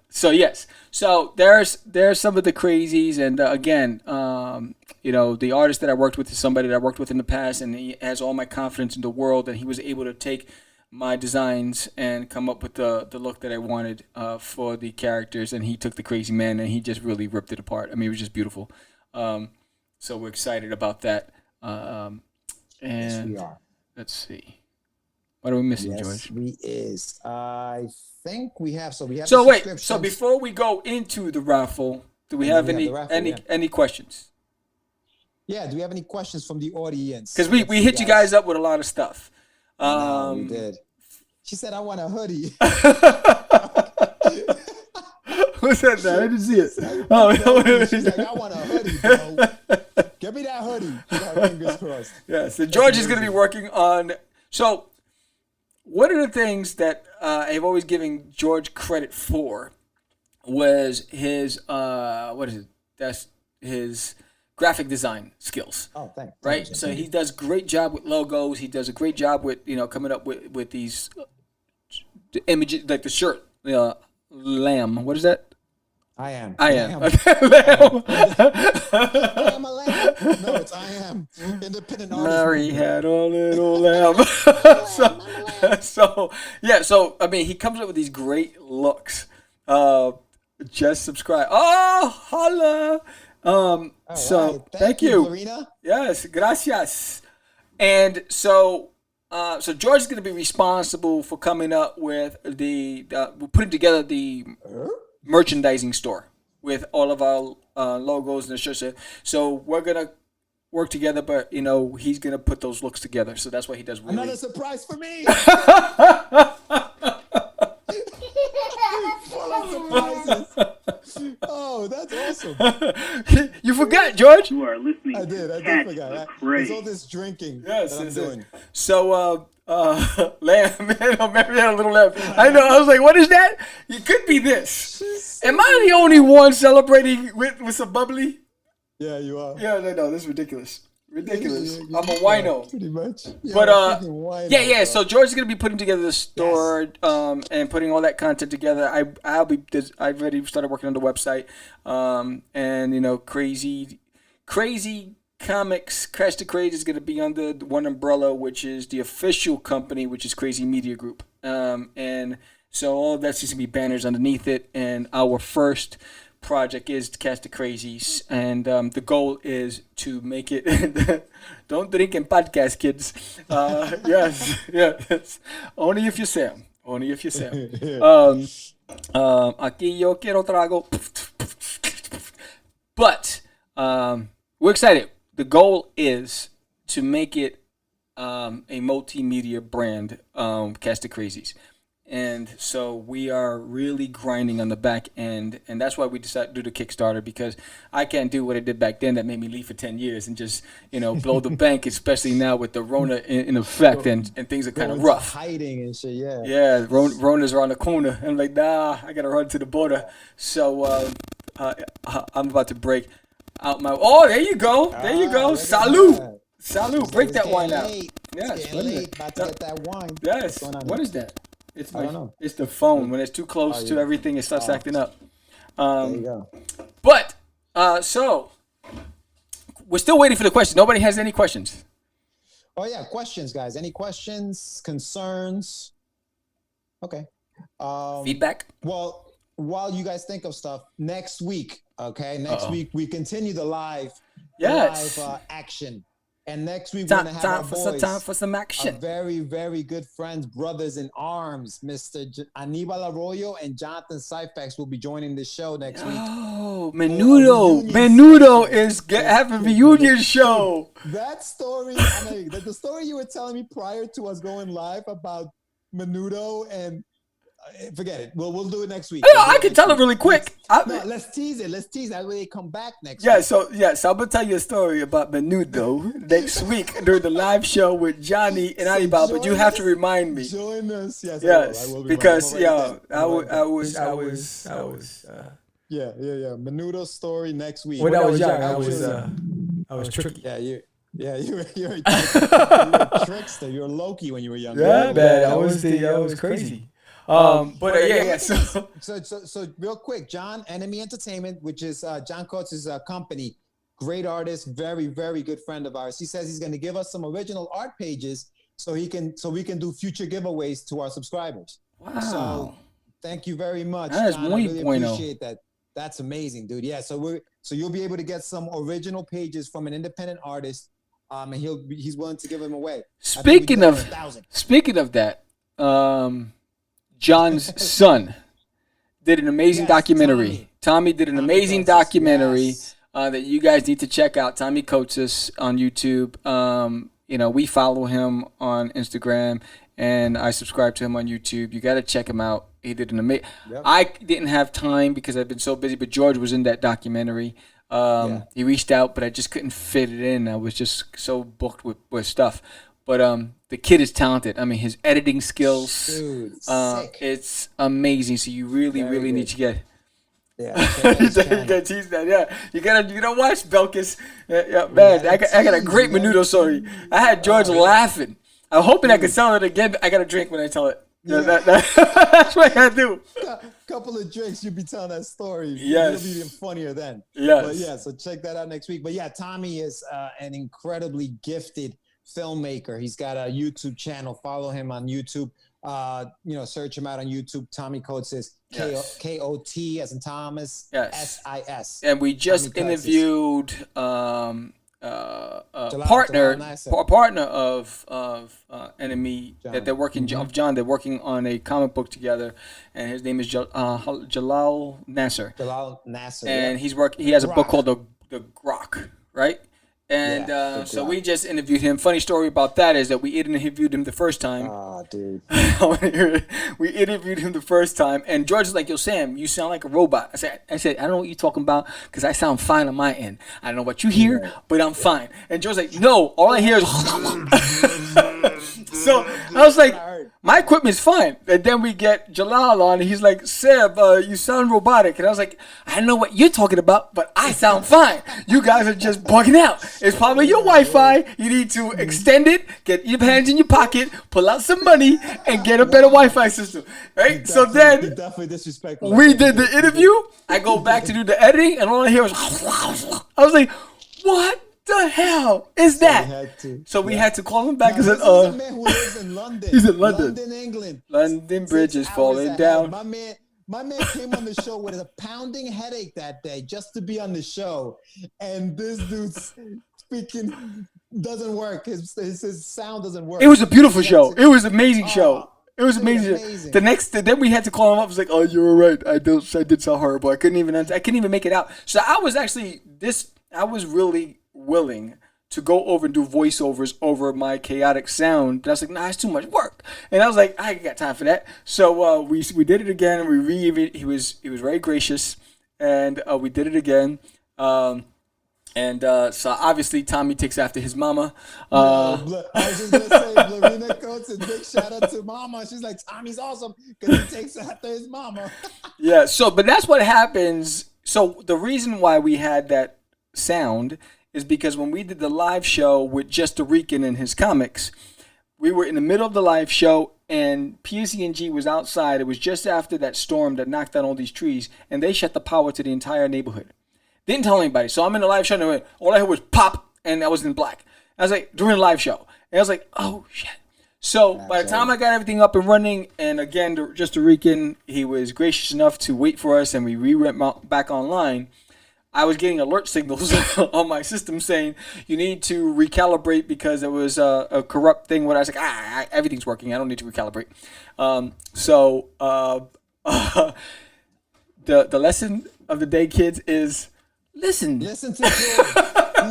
So yes. So there's some of the crazies, and again, the artist that I worked with is somebody that I worked with in the past, and he has all my confidence in the world, and he was able to take my designs and come up with the look that I wanted for the characters, and he took the Crazy Man and he just really ripped it apart. I mean, it was just beautiful. So we're excited about that. And yes, we are. Let's see. What are we missing, Yes, George? we is. I think we have. So we have. So the wait. So subscriptions. before we go into the raffle, do we And have then we any have the raffle, yeah. any questions? Yeah. Do we have any questions from the audience? Because we hit you guys up with a lot of stuff. No, we did. She said, "I want a hoodie." Who said that? I didn't see it. She's like, "I want a hoodie, bro. Give me that hoodie." Fingers crossed. Yeah. So George is going to be working on. So one of the things that I've always given George credit for was his what is it? That's his graphic design skills. Oh, thanks. Right. So he does a great job with logos. He does a great job with coming up with these images, like the shirt, lamb. What is that? I am. Lamb. I am a lamb. No, it's I am. Independent artist. Mary had a little lamb. So yeah. So I mean, he comes up with these great looks. Just subscribe. Oh, holla. So right. thank you. Lorena. Yes, gracias. And so George is going to be responsible for coming up with putting together the merchandising store with all of our logos and the shirts. So we're gonna work together, but he's gonna put those looks together. So that's what he does. Really. Another surprise for me. Full of surprises. Oh, that's awesome. You forgot, George. You are listening. I did Catch forget. the It's Craze. all this drinking Yes, that I'm doing. So lamb, Mary had a little lamb. I know. I was like, what is that? It could be this. Am I the only one celebrating with some bubbly? Yeah, you are. Yeah, no, this is ridiculous. Ridiculous. Yeah, I'm a wino. Pretty much. But Wino, yeah. bro. So George is gonna be putting together the store, and putting all that content together. I've already started working on the website, and crazy comics. Catch the Craze is gonna be under one umbrella, which is the official company, which is Crazy Media Group, and so all of that's just gonna be banners underneath it. And our first project is to catch the crazies, and the goal is to make it don't drink and podcast, kids. Yes, only if you Sam, aquí yo quiero trago. But we're excited. The goal is to make it a multimedia brand, Catch the Crazies. And so we are really grinding on the back end, and that's why we decided to do the Kickstarter, because I can't do what I did back then that made me leave for 10 years and just, blow the bank, especially now with the Rona in effect, and things are kind of rough. Hiding and shit, yeah. Yeah, Rona's around the corner. I'm like, nah, I got to run to the border. So I'm about to break out my... Oh, there you go. There you go. Salud. Salud. Break that wine out. Yes. About to get that wine. Yes. What is that? I don't know. It's the phone. When it's too close to everything, it starts acting up. There you go. But, so, we're still waiting for the question. Nobody has any questions. Oh, yeah. Questions, guys. Any questions, concerns? Okay. Feedback? Well, while you guys think of stuff, next week, okay? Next week, we continue the live action. And next week, we're going to have our boys, time for some action. Our very, very good friends, brothers in arms, Mr. Anibal Arroyo and Jonathan Syfax will be joining the show next week. Oh, Menudo is having a reunion show. That story, the story you were telling me prior to us going live about Menudo and forget it. We'll do it next week. I can tell it really quick. Let's tease it. That way they come back next week. So I'm gonna tell you a story about Menudo next week during the live show with Johnny and Anibal. But you have to remind me. Join us, yes. Yes, I will because I was. Yeah. Menudo story next week. When I was young, I was tricky. You're a trickster. You're a Loki when you were young. Yeah, man, I was crazy. So real quick, John, Enemy Entertainment, which is John Kotsis' company, great artist, very, very good friend of ours. He says he's going to give us some original art pages so we can do future giveaways to our subscribers. Wow. So thank you very much, That is John. I muy really bueno. appreciate that. That's amazing, dude. Yeah, so you'll be able to get some original pages from an independent artist, and he's willing to give them away. Speaking of that, John's son did an amazing documentary. Tommy did an amazing documentary that you guys need to check out. Tommy Kotsis on YouTube. We follow him on Instagram, and I subscribe to him on YouTube. You got to check him out. He did an amazing. Yep. I didn't have time because I've been so busy, but George was in that documentary. He reached out, but I just couldn't fit it in. I was just so booked with stuff. But the kid is talented. I mean, his editing skills, dude, it's amazing. So you really need to get. Yeah, you gotta watch Belkis. Man, I got a great Menudo story. I had George laughing. I'm hoping I can tell it again. I got to drink when I tell it. Yeah. That's what I gotta do. Couple of drinks, you'll be telling that story. Yes. It'll be even funnier then. Yes. But yeah, so check that out next week. But yeah, Tommy is an incredibly gifted filmmaker. He's got a YouTube channel. Follow him on YouTube. Search him out on YouTube. Tommy Kotsis, K-O-T as in Thomas, S-I-S. And we just interviewed partner of Enemy John. That they're working of John. They're working on a comic book together, and his name is Jalal Nasser. And he's He has a book called the Grok, right? And so we just interviewed him. Funny story about that is that we interviewed him the first time. Oh, dude. We interviewed him the first time, and George was like, "Yo, Sam, you sound like a robot." I said, "I don't know what you're talking about because I sound fine on my end. I don't know what you hear, but I'm fine." And George's like, "No, all I hear is." So I was like, "My equipment's fine." And then we get Jalal on, and he's like, "Sam, you sound robotic." And I was like, "I know what you're talking about, but I sound fine. You guys are just bugging out. It's probably your Wi-Fi. You need to extend it, get your hands in your pocket, pull out some money, and get a better Wi-Fi system." Right? So then definitely disrespectful. We did the interview. I go back to do the editing, and all I hear was I was like, "What the hell is that?" So we had to call him back and said, This is a man who lives in London. He's in London. London, England. London Bridge is falling down. My man came on the show with a pounding headache that day just to be on the show. And this dude's speaking doesn't work. His sound doesn't work. It was a beautiful show. It was an amazing show. It was amazing. Then we had to call him up. I was like, "Oh, you're all right. I did sound horrible. I couldn't even make it out." So I was really willing to go over and do voiceovers over my chaotic sound. But I was like, nah, it's too much work. And I was like, I ain't got time for that. So we did it again, and he was very gracious, and we did it again. So obviously Tommy takes after his mama. I was just gonna say, Blarina Kotsis, big shout out to Mama. She's like, Tommy's awesome because he takes after his mama. Yeah. So, but that's what happens. So the reason why we had that sound is because when we did the live show with Just a Rican and his comics, we were in the middle of the live show and PSENG was outside. It was just after that storm that knocked down all these trees, and they shut the power to the entire neighborhood. Didn't tell anybody. So I'm in the live show and all I heard was pop, and I was in black. I was like, during the live show. And I was like, oh shit. So by the time I got everything up and running, and again, Just a Rican, he was gracious enough to wait for us, and we went back online. I was getting alert signals on my system saying you need to recalibrate because it was a corrupt thing. Where I was like, everything's working. I don't need to recalibrate. The lesson of the day, kids, is listen. Listen to George.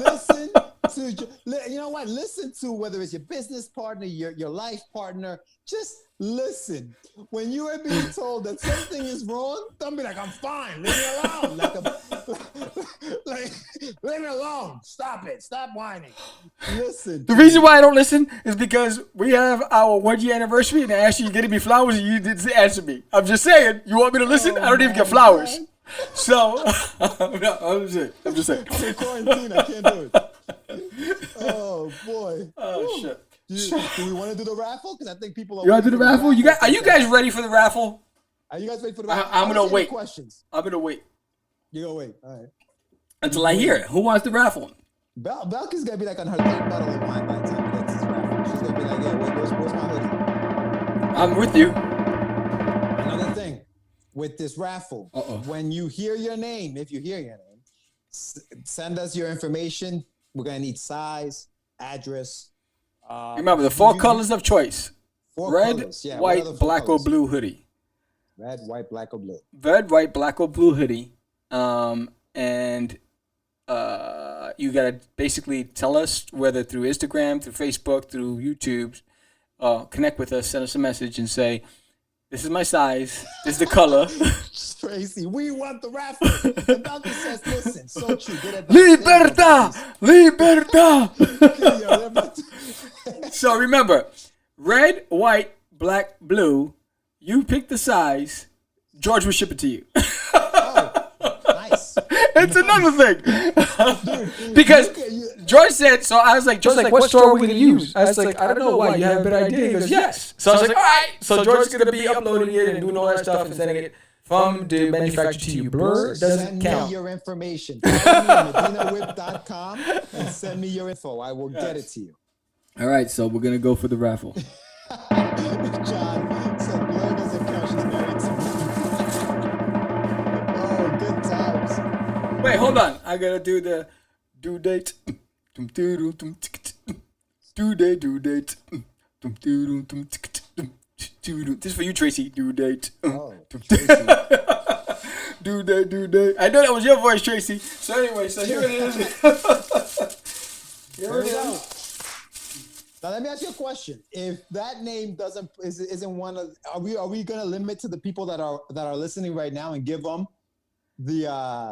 Listen to you know what? Listen to whether it's your business partner, your life partner. Just listen. When you are being told that something is wrong, don't be like, I'm fine. Leave me alone. Leave me alone. Stop it. Stop whining. Listen. The reason why I don't listen is because we have our 1 year anniversary, and I asked you to get me flowers, and you didn't answer me. I'm just saying. You want me to listen? I don't even get flowers. God. So, no, I'm just saying. I'm in quarantine. I can't do it. Oh boy. Oh shit. Do we want to do the raffle? Because I think people are. You want to do the raffle? Are you guys ready for the raffle? Are you guys ready for the raffle? I'm gonna wait. Questions. I'm gonna wait. You're gonna wait. All right. Until I hear it. Who wants the raffle? Belkis is gonna be like on her third bottle of wine by the time we get to this raffle. She's gonna be like, yeah, where's my hoodie? I'm with you. Another thing with this raffle, when you hear your name, if you hear your name, send us your information. We're gonna need size, address. Remember the 4 colors of choice: red, colors. Yeah, white, black, or blue hoodie. Red, white, black, or blue. Red, white, black, or blue hoodie. And you gotta basically tell us whether through Instagram, through Facebook, through YouTube, connect with us, send us a message, and say, "This is my size. This is the color." Tracy, we want the raffle. The doctor says, "Listen, so true. Libertad, libertad." So remember, red, white, black, blue. You pick the size. George will ship it to you. Nice. It's another thing. Because George said, so I was like, George's like, what store are we going to use? I was like, I don't know why. You have a better idea? He goes, yes. So I was like, all right. So George's going to be uploading it and doing all that stuff and sending it from the manufacturer to you. Blur doesn't count. Send me your information. Call me at medinawhip.com and send me your info. I will get it to you. All right. So we're going to go for the raffle. John said Blur doesn't count. She's married to me. Oh, good times. Wait, hold on. I got to do the due date. Due date. This is for you, Tracy. Due date. Oh, Tracy. Due date. I know that was your voice, Tracy. So anyway, so here it is. Here it is. Now let me ask you a question. If that name isn't one of, are we gonna limit to the people that are listening right now and give them the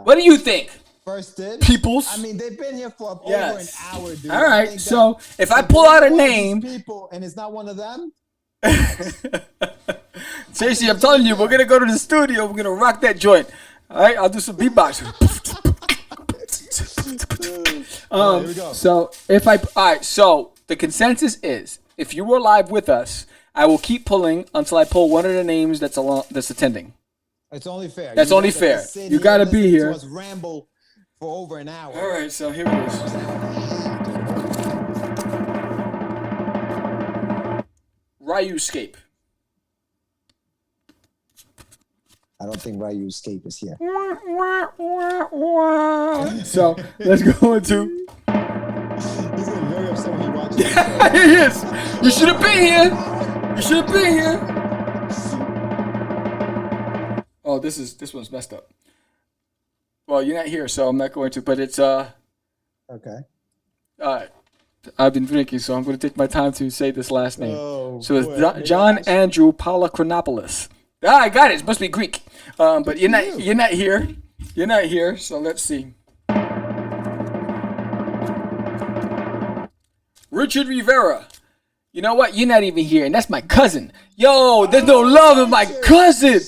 What do you think? First dibs? Peoples. I mean, they've been here for over an hour, dude. All right. So if I pull out a name, people, and it's not one of them. Tracy, I'm telling you, we're gonna go to the studio. We're gonna rock that joint. All right. I'll do some beatbox. Here we go. So all right. So the consensus is, if you were live with us, I will keep pulling until I pull one of the names that's attending. It's only fair. That's only fair. You gotta be here. To us ramble for over an hour. All right, so here it is. Ryuscape. I don't think Ryuscape is here. So let's go into. He's getting very upset when he watches. Yeah, he is. You should have been here. You should have been here. Oh, this one's messed up. Well, you're not here, so I'm not going to. But it's okay. All right. I've been drinking, so I'm going to take my time to say this last name. Oh, so it's boy. John Andrew Polychronopoulos. I got it. It must be Greek. But you're not here. You're not here. So let's see. Richard Rivera. You know what? You're not even here, and that's my cousin. Yo, there's no love in my cousin.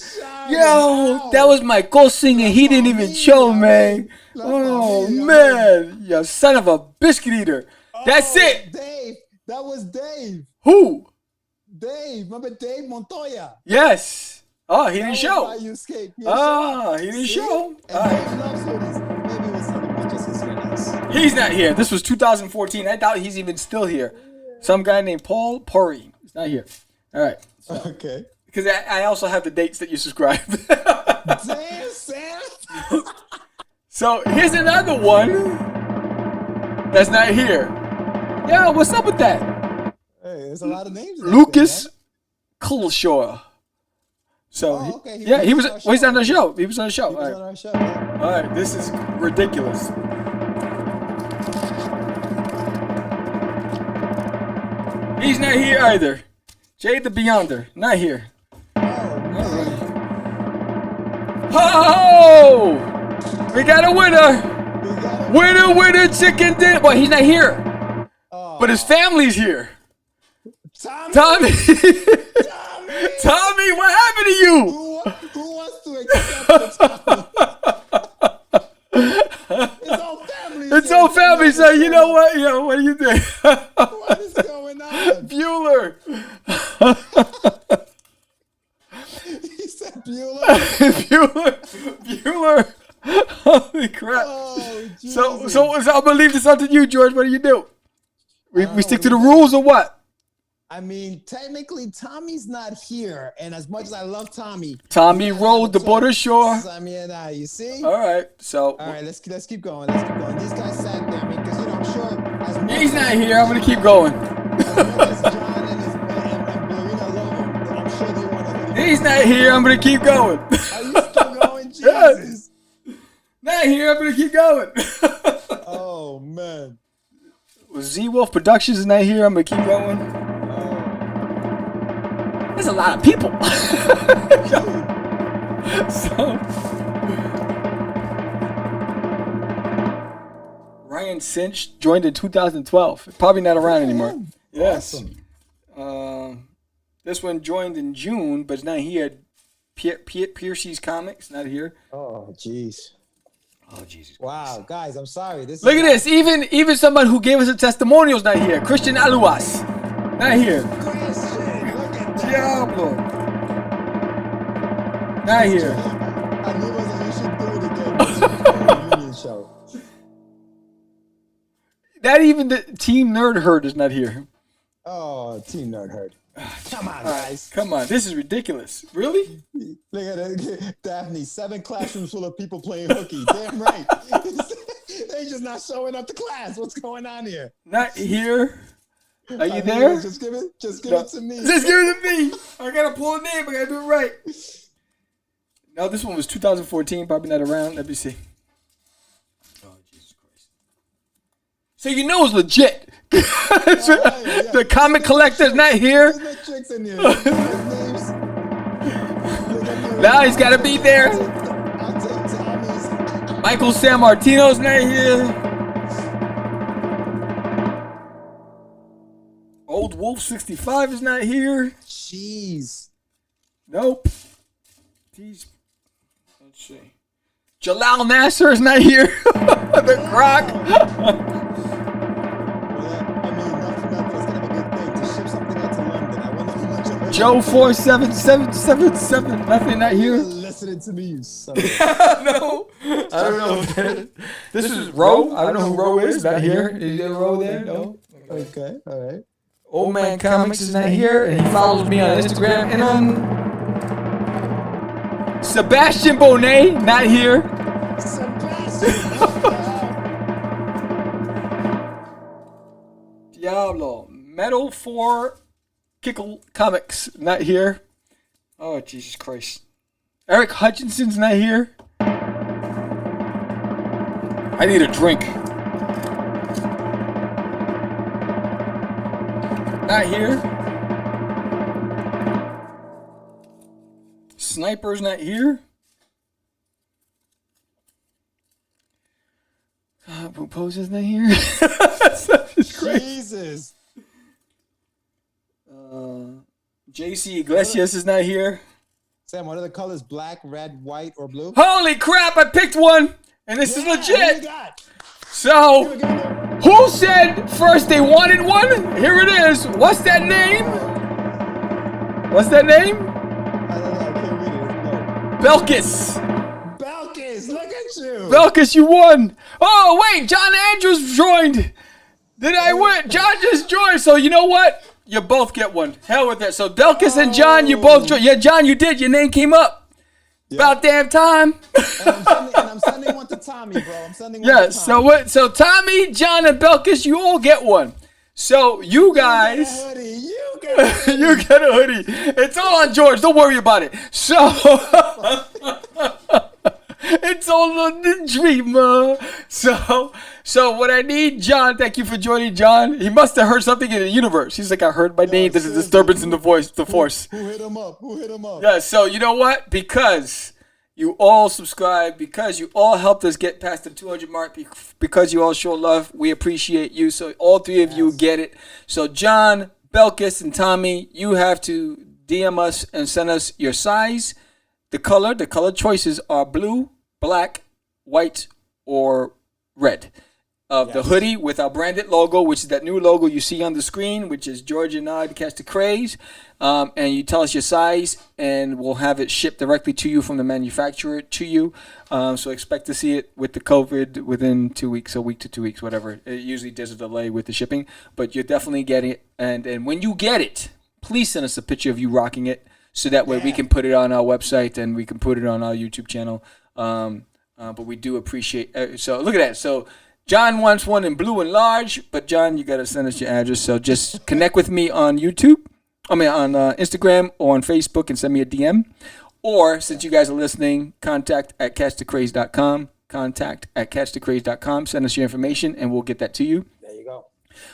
Yo, that was my co-singer. He didn't even show, man. Oh, man. You son of a biscuit eater. That's it. Dave. That was Dave. Who? Dave. Remember Dave Montoya? Yes. Oh, he didn't show. He didn't show. Dave loves hoodies. Maybe it was something just as nice. He's not here. This was 2014. I doubt he's even still here. Some guy named Paul Puri. He's not here. All right. So, okay. Because I also have the dates that you subscribe. Damn, Sam. So here's another one that's not here. Yeah, what's up with that? Hey, there's a lot of names. Lucas Kulshaw. So okay. he was on the show. He was on the show. He was on our show. Yeah. All right, this is ridiculous. He's not here either. Jay the Beyonder, not here. Oh! We got a winner! Winner, chicken dinner. Well, he's not here. But his family's here. Tommy! Tommy, what happened to you? Who wants to accept the It's all family, so you know what? What do you think? What is going on? Bueller. He said Bueller. Bueller. Holy crap. Oh, so I'm gonna leave this up to you, George. What do you do? We stick to the rules or what? I mean, technically, Tommy's not here, and as much as I love Tommy rode the border shore. I mean, you see. All right, so. All right, let's keep going. Let's keep going. These guys sat there, I mean, because I'm sure. He's not here. I'm gonna keep going. He's not here. I'm gonna keep going. Are you still going, Jesus? Not here. I'm gonna keep going. Oh man. Z Wolf Productions is not here. I'm gonna keep going. There's a lot of people. So Ryan Cinch joined in 2012. Probably not around anymore. Yes. Awesome. This one joined in June, but it's not here. Piercy's Comics, not here. Oh, jeez. Oh, Jesus. Wow, guys, I'm sorry. Look at this. Even someone who gave us a testimonials not here. Christian Aluas, not here. Christian, look at that. Diablo, not here. I knew you should do it again. This is a reunion show. Not even the Team Nerd Herd is not here. Oh, Team Nerd Herd. Come on, guys. Come on. This is ridiculous. Really? Look at it. Daphne, 7 classrooms full of people playing hooky. Damn right. They just not showing up to class. What's going on here? Not here. Are you there? Just give it to me. Just give it to me. I gotta pull a name. I gotta do it right. No, this one was 2014. Probably not around. Let me see. Oh, Jesus Christ. So you know it's legit. The comic collector's not here. There's no tricks in here. Now he's got to be there. I'll take Tommy's. Michael San Martino's not here. Old Wolf 65 is not here. Jeez. Nope. Let's see. Jalal Nasser is not here. The Croc. Joe 47777. Nothing not here. Listening to me, you son. No, I don't know. This is Ro. I don't know who Ro is. Not here. Is there Ro there? No. Okay. All right. Old Man Comics is not here, and he follows me on Instagram and on. Sebastian Bonet not here. Diablo Metal 4 Kickle Comics not here. Oh, Jesus Christ. Eric Hutchinson's not here. I need a drink. Not here. Sniper's not here. Proposer's not here. Jesus. JC Iglesias is not here. Sam, what are the colors? Black, red, white, or blue? Holy crap, I picked one, and this is legit. So, who said first they wanted one? Here it is. What's that name? What's that name? I don't know. I can't read it. Belkis. Belkis, look at you. Belkis, you won. Oh, wait, John Andrews joined. Did I win? John just joined, so you know what? You both get one. Hell with that. So Belkis and John, you both joined. Yeah, John, you did. Your name came up. About damn time. And I'm sending one to Tommy, bro. I'm sending one to Tommy. So what? So Tommy, John, and Belkis, you all get one. So you guys, You get a hoodie. you get a hoodie. It's all on George. Don't worry about it. So it's all on the dreamer. So what I need, John. Thank you for joining, John. He must have heard something in the universe. He's like, I heard my name. There's a disturbance in the force. Who hit him up? Who hit him up? Yeah. So you know what? Because you all subscribe, because you all helped us get past the 200 mark, because you all show love, we appreciate you. So all three of you get it. So John, Belkis, and Tommy, you have to DM us and send us your size, the color. The color choices are blue, black, white, or red. Of the hoodie with our branded logo, which is that new logo you see on the screen, which is George and I, Catch the Craze. And you tell us your size, and we'll have it shipped directly to you from the manufacturer to you. So expect to see it with the COVID within 2 weeks, a week to 2 weeks, whatever. It usually does a delay with the shipping, but you're definitely getting it. And when you get it, please send us a picture of you rocking it, so that way we can put it on our website and we can put it on our YouTube channel. But we do appreciate. So look at that. So John wants one in blue and large, but John, you got to send us your address. So just connect with me on YouTube, on Instagram or on Facebook, and send me a DM. Or since you guys are listening, contact at catchthecraze.com. Contact at catchthecraze.com. Send us your information, and we'll get that to you. There you go.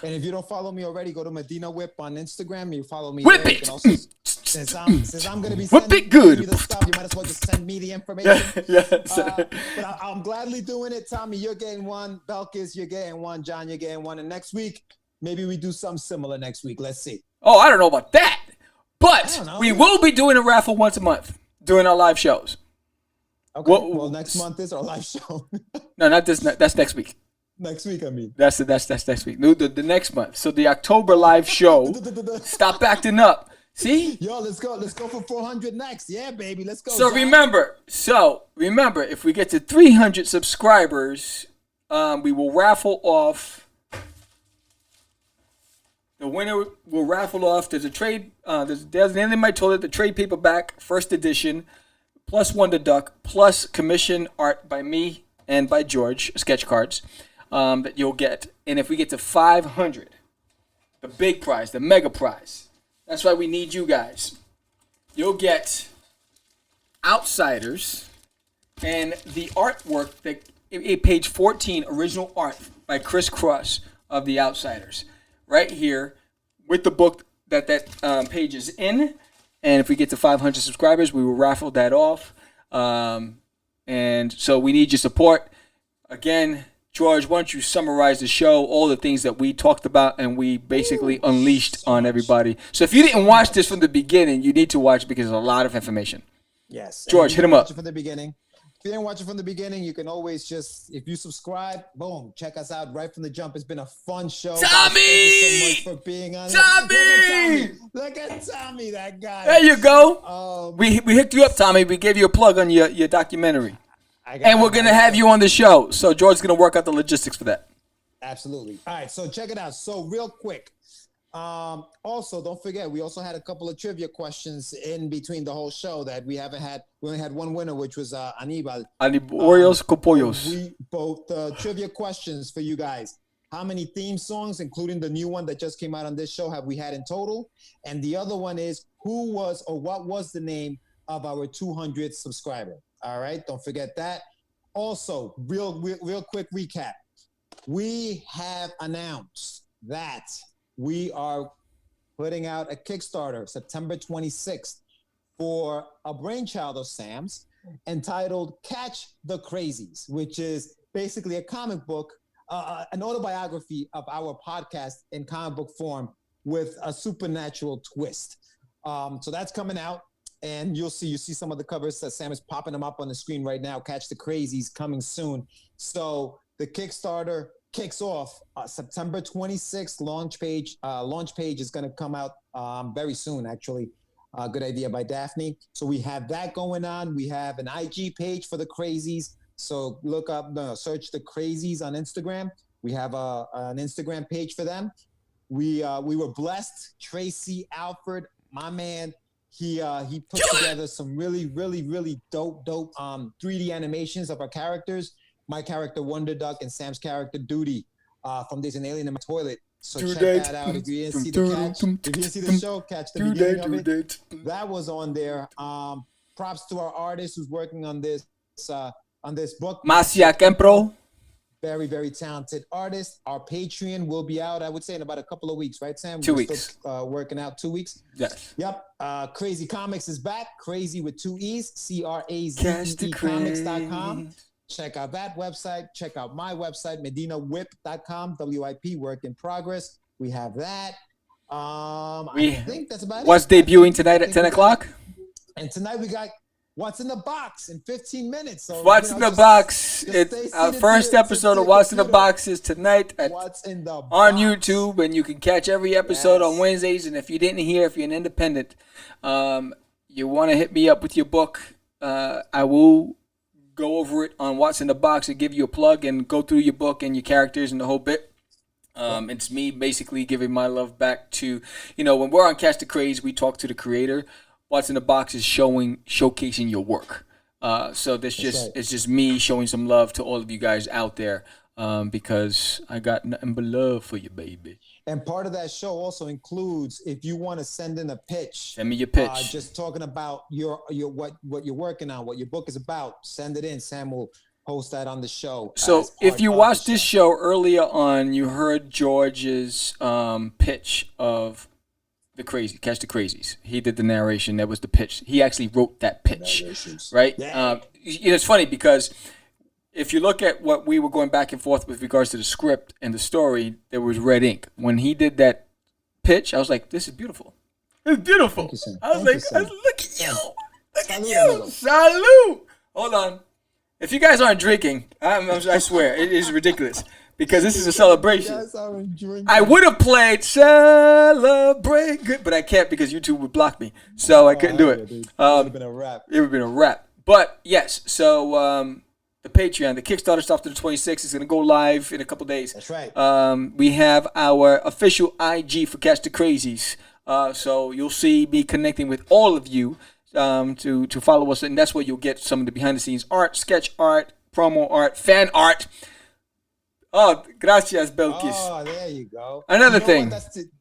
And if you don't follow me already, go to Medina Whip on Instagram. You follow me. Whip there. it. You can also, since I'm going to be Whip sending it good. you the stuff, you might as well just send me the information. Yes. But I'm gladly doing it. Tommy, you're getting one. Belkis, you're getting one. John, you're getting one. And next week, maybe we do something similar next week. Let's see. Oh, I don't know about that. But we will be doing a raffle once a month during our live shows. Okay. Well, next month is our live show. No, not this. That's next week. Next week, I mean. That's next week. No, the next month. So the October live show. Stop acting up. See? Yo, let's go. Let's go for 400 next. Yeah, baby. Let's go. So remember, if we get to 300 subscribers, we will raffle off. The winner will raffle off. There's a trade. There's an end in my toilet. The trade paperback, first edition, plus Wonder Duck, plus commission art by me and by George, sketch cards. That you'll get. And if we get to 500, the big prize, the mega prize, that's why we need you guys. You'll get Outsiders and the artwork, page 14, original art by Chris Cross of the Outsiders. Right here with the book that page is in. And if we get to 500 subscribers, we will raffle that off. And so we need your support. Again, George, why don't you summarize the show, all the things that we talked about and we basically unleashed on everybody. So if you didn't watch this from the beginning, you need to watch it because there's a lot of information. Yes. George, hit him up. From the beginning. If you didn't watch it from the beginning, you can always just, if you subscribe, boom, check us out right from the jump. It's been a fun show. Tommy! Thank you so much for being on. Tommy! Look at Tommy, that guy. There you go. We hooked you up, Tommy. We gave you a plug on your documentary. And we're going to have you on the show. So George's going to work out the logistics for that. Absolutely. All right, so check it out. So real quick, also, don't forget, we also had a couple of trivia questions in between the whole show that we haven't had. We only had one winner, which was Anibal. Oreos Copollos. Both trivia questions for you guys. How many theme songs, including the new one that just came out on this show, have we had in total? And the other one is, who was or what was the name of our 200th subscriber? All right, don't forget that. Also, real quick recap. We have announced that we are putting out a Kickstarter September 26th for a brainchild of Sam's entitled Catch the Crazies, which is basically a comic book, an autobiography of our podcast in comic book form with a supernatural twist. So that's coming out, and you see some of the covers that Sam is popping them up on the screen right now. Catch the Crazies coming soon. So the Kickstarter kicks off September 26th. Launch page is going to come out very soon, actually. Good idea by Daphne. So we have that going on. We have an IG page for the Crazies. So search the Crazies on Instagram. We have an Instagram page for them. We were blessed. Tracy Alford, my man, he put together some really, really, really dope 3D animations of our characters. My character Wonder Duck and Sam's character Duty from There's an Alien in My Toilet. So check that out. If you didn't see the show, catch the beginning of it. That was on there. Props to our artist who's working on this book. Masia Kempro. Very, very talented artist. Our Patreon will be out, I would say, in about a couple of weeks, right, Sam? 2 weeks. Still, working out 2 weeks. Yes. Yep. Crazy Comics is back. Crazy with 2 E's. CRAZE comics.com. Check out that website. Check out my website, medinawhip.com, WIP, work in progress. We have that. I think that's about it. What's debuting tonight at 10 o'clock? And tonight we got What's in the Box in 15 minutes. So, What's in the Box? It's our first episode of What's in the Box is tonight on YouTube, and you can catch every episode on Wednesdays. And if you didn't hear, if you're an independent, you want to hit me up with your book, I will go over it on What's in the Box and give you a plug and go through your book and your characters and the whole bit. It's me basically giving my love back to, when we're on Catch the Craze, we talk to the creator. What's in the Box is showcasing your work. So it's just me showing some love to all of you guys out there, because I got nothing but love for you, baby. And part of that show also includes, if you want to send in a pitch, send me your pitch. Just talking about your what you're working on, what your book is about. Send it in. Sam will post that on the show. So if you watched this show earlier on, you heard George's pitch of the Catch the Crazies. He did the narration. That was the pitch. He actually wrote that pitch, right? Yeah. It's funny because if you look at what we were going back and forth with regards to the script and the story, there was red ink. When he did that pitch, I was like, this is beautiful. It's beautiful. I was like, look at you. Look at you. Salute. Hold on. If you guys aren't drinking, I swear, it is ridiculous. Because this is a celebration. I would have played Celebrate Good, but I can't because YouTube would block me. So I couldn't do it. It would have been a wrap. It would have been a wrap. But yes, so the Patreon, the Kickstarter stuff to the 26th is going to go live in a couple days. That's right. We have our official IG for Catch the Crazies. So you'll see me connecting with all of you to follow us. And that's where you'll get some of the behind the scenes art, sketch art, promo art, fan art. Oh, gracias, Belkis. Oh, there you go. Another thing.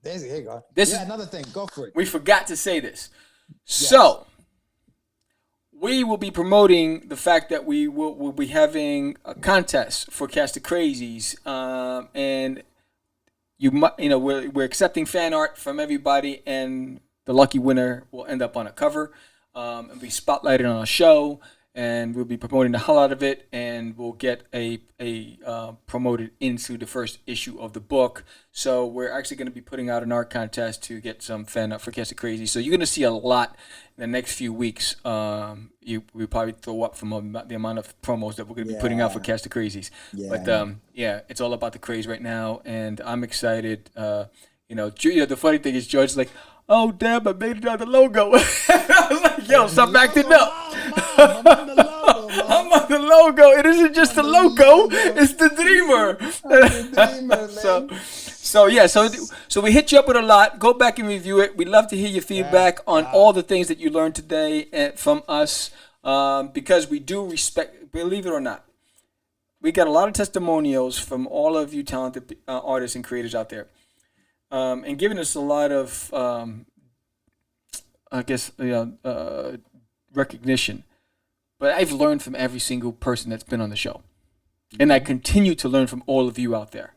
There you go. Another thing. Go for it. We forgot to say this. Yes. So, we will be promoting the fact that we will be having a contest for Catch the Crazies, and we're accepting fan art from everybody, and the lucky winner will end up on a cover and be spotlighted on a show. And we'll be promoting the hell out of it, and we'll get a promoted into the first issue of the book. So we're actually going to be putting out an art contest to get some fan art for Catch the Crazy. So you're going to see a lot in the next few weeks. We probably throw up from the amount of promos that we're going to be putting out for Catch the Crazies. Yeah. But it's all about the craze right now, and I'm excited. The funny thing is George's like, oh, damn, I made it on the logo. I was like, yo, stop acting up. I'm on the logo. It isn't just the logo. It's the dreamer. So we hit you up with a lot. Go back and review it. We'd love to hear your feedback on all the things that you learned today from us, because we do respect, believe it or not, we got a lot of testimonials from all of you talented artists and creators out there. And giving us a lot of, recognition. But I've learned from every single person that's been on the show. And I continue to learn from all of you out there.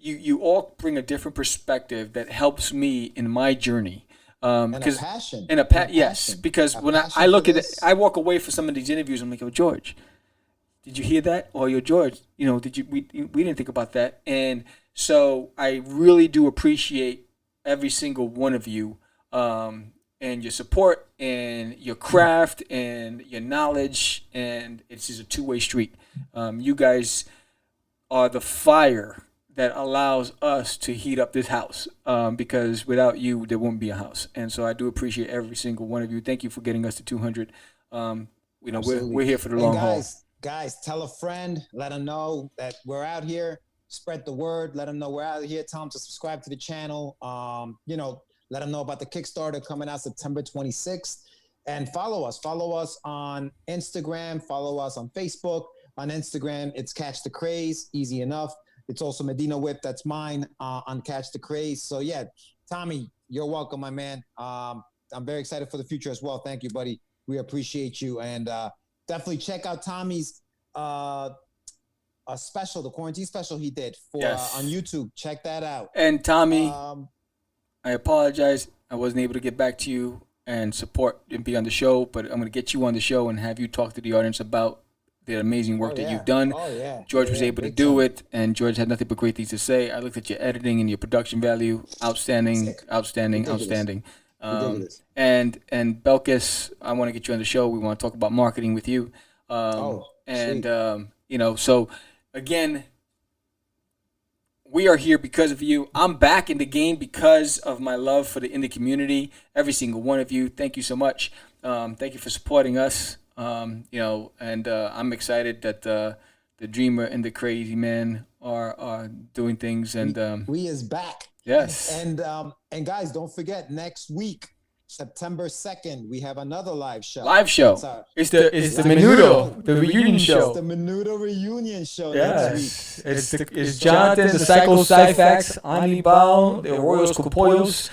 you all bring a different perspective that helps me in my journey. And a passion. Yes, because when I look at it, I walk away from some of these interviews. I'm like, "Yo, George, did you hear that?" Or, "Yo, George, did you? We didn't think about that." And so I really do appreciate every single one of you, and your support, and your craft, and your knowledge, and it's just a two-way street. You guys are the fire that allows us to heat up this house, because without you, there won't be a house. And so I do appreciate every single one of you. Thank you for getting us to 200. We're here for the long haul. Guys, tell a friend. Let them know that we're out here. Spread the word. Let them know we're out here. Tell them to subscribe to the channel. Let them know about the Kickstarter coming out September 26th. And follow us. Follow us on Instagram. Follow us on Facebook. On Instagram, it's Catch the Craze. Easy enough. It's also Medina Whip. That's mine on Catch the Craze. So, yeah, Tommy, you're welcome, my man. I'm very excited for the future as well. Thank you, buddy. We appreciate you. And definitely check out Tommy's special, the quarantine special he did on YouTube. Check that out. And Tommy, I apologize. I wasn't able to get back to you and support and be on the show, but I'm going to get you on the show and have you talk to the audience about the amazing work that you've done. George was able to do it, and George had nothing but great things to say. I looked at your editing and your production value. Outstanding. And Belkis, I want to get you on the show. We want to talk about marketing with you. So again, we are here because of you. I'm back in the game because of my love for the indie community. Every single one of you. Thank you so much. Thank you for supporting us. I'm excited that the Dreamer and the Crazy Man are doing things, and we is back. Yes. And guys, don't forget, next week, September 2nd, we have another live show. It's the Menudo, the reunion show. It's the Menudo reunion show Yes. next week. It's Jonathan, the Psycho Cyfax, Anibal, the Royals Copollos,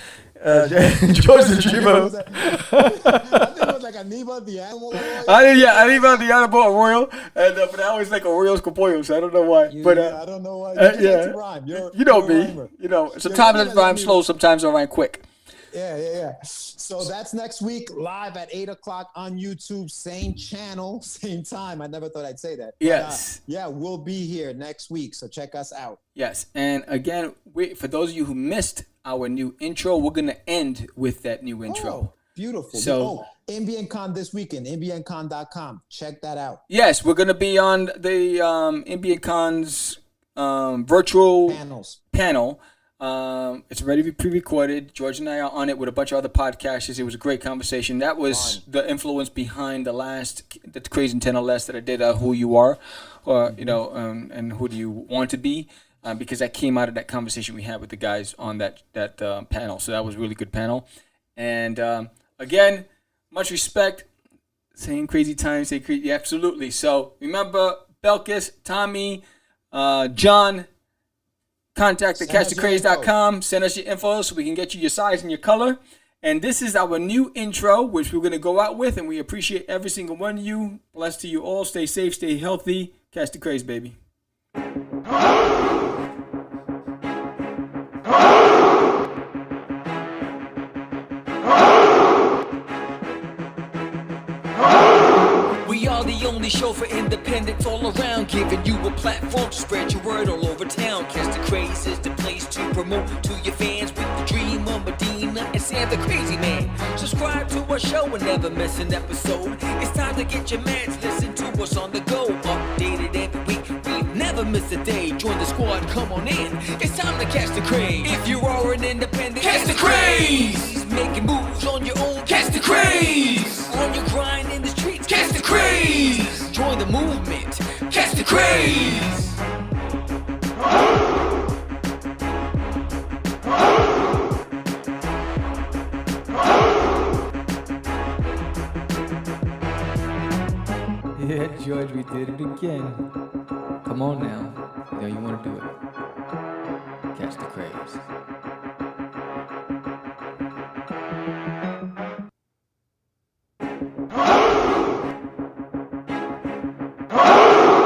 George the Dreamer. I think it was like Anibal the animal. Anibal the animal, a Royal, but I always like a Royals Copollos. I don't know why. I don't know why. You like to rhyme. You know me. Sometimes I rhyme slow, sometimes I rhyme quick. Yeah. So that's next week, live at 8:00 on YouTube, same channel, same time. I never thought I'd say that. Yes. But, we'll be here next week, so check us out. Yes, and again, for those of you who missed our new intro, we're going to end with that new intro. Oh, beautiful. So, AmbientCon this weekend, AmbientCon.com. Check that out. Yes, we're going to be on the AmbientCon's virtual panel. It's already pre-recorded. George and I are on it with a bunch of other podcasters. It was a great conversation. That was the influence behind the Crazy and 10 or Less that I did, Who You Are, and Who Do You Want to Be, because that came out of that conversation we had with the guys on that panel. So that was a really good panel. And again, much respect. Same crazy time, same crazy. Absolutely. So remember, Belkis, Tommy, John. Contact at catchthecraze.com. Send us your info so we can get you your size and your color. And this is our new intro, which we're going to go out with. And we appreciate every single one of you. Bless to you all. Stay safe, stay healthy. Catch the Craze, baby. We are the only show for independents all around, giving you a platform to spread your word all over town. Catch the Craze is the place to promote to your fans with the Dreamer, Medina, and Sam the Crazy Man. Subscribe to our show and never miss an episode. It's time to get your mans, listen to us on the go. Updated every week, we've never missed a day. Join the squad, come on in. It's time to catch the Craze. If you are an independent, catch the Craze. Making moves on your own, catch the Craze. On your grind in the streets, catch the Craze. Join the movement, catch the Craze. Yeah, George, we did it again. Come on now. You want to do it.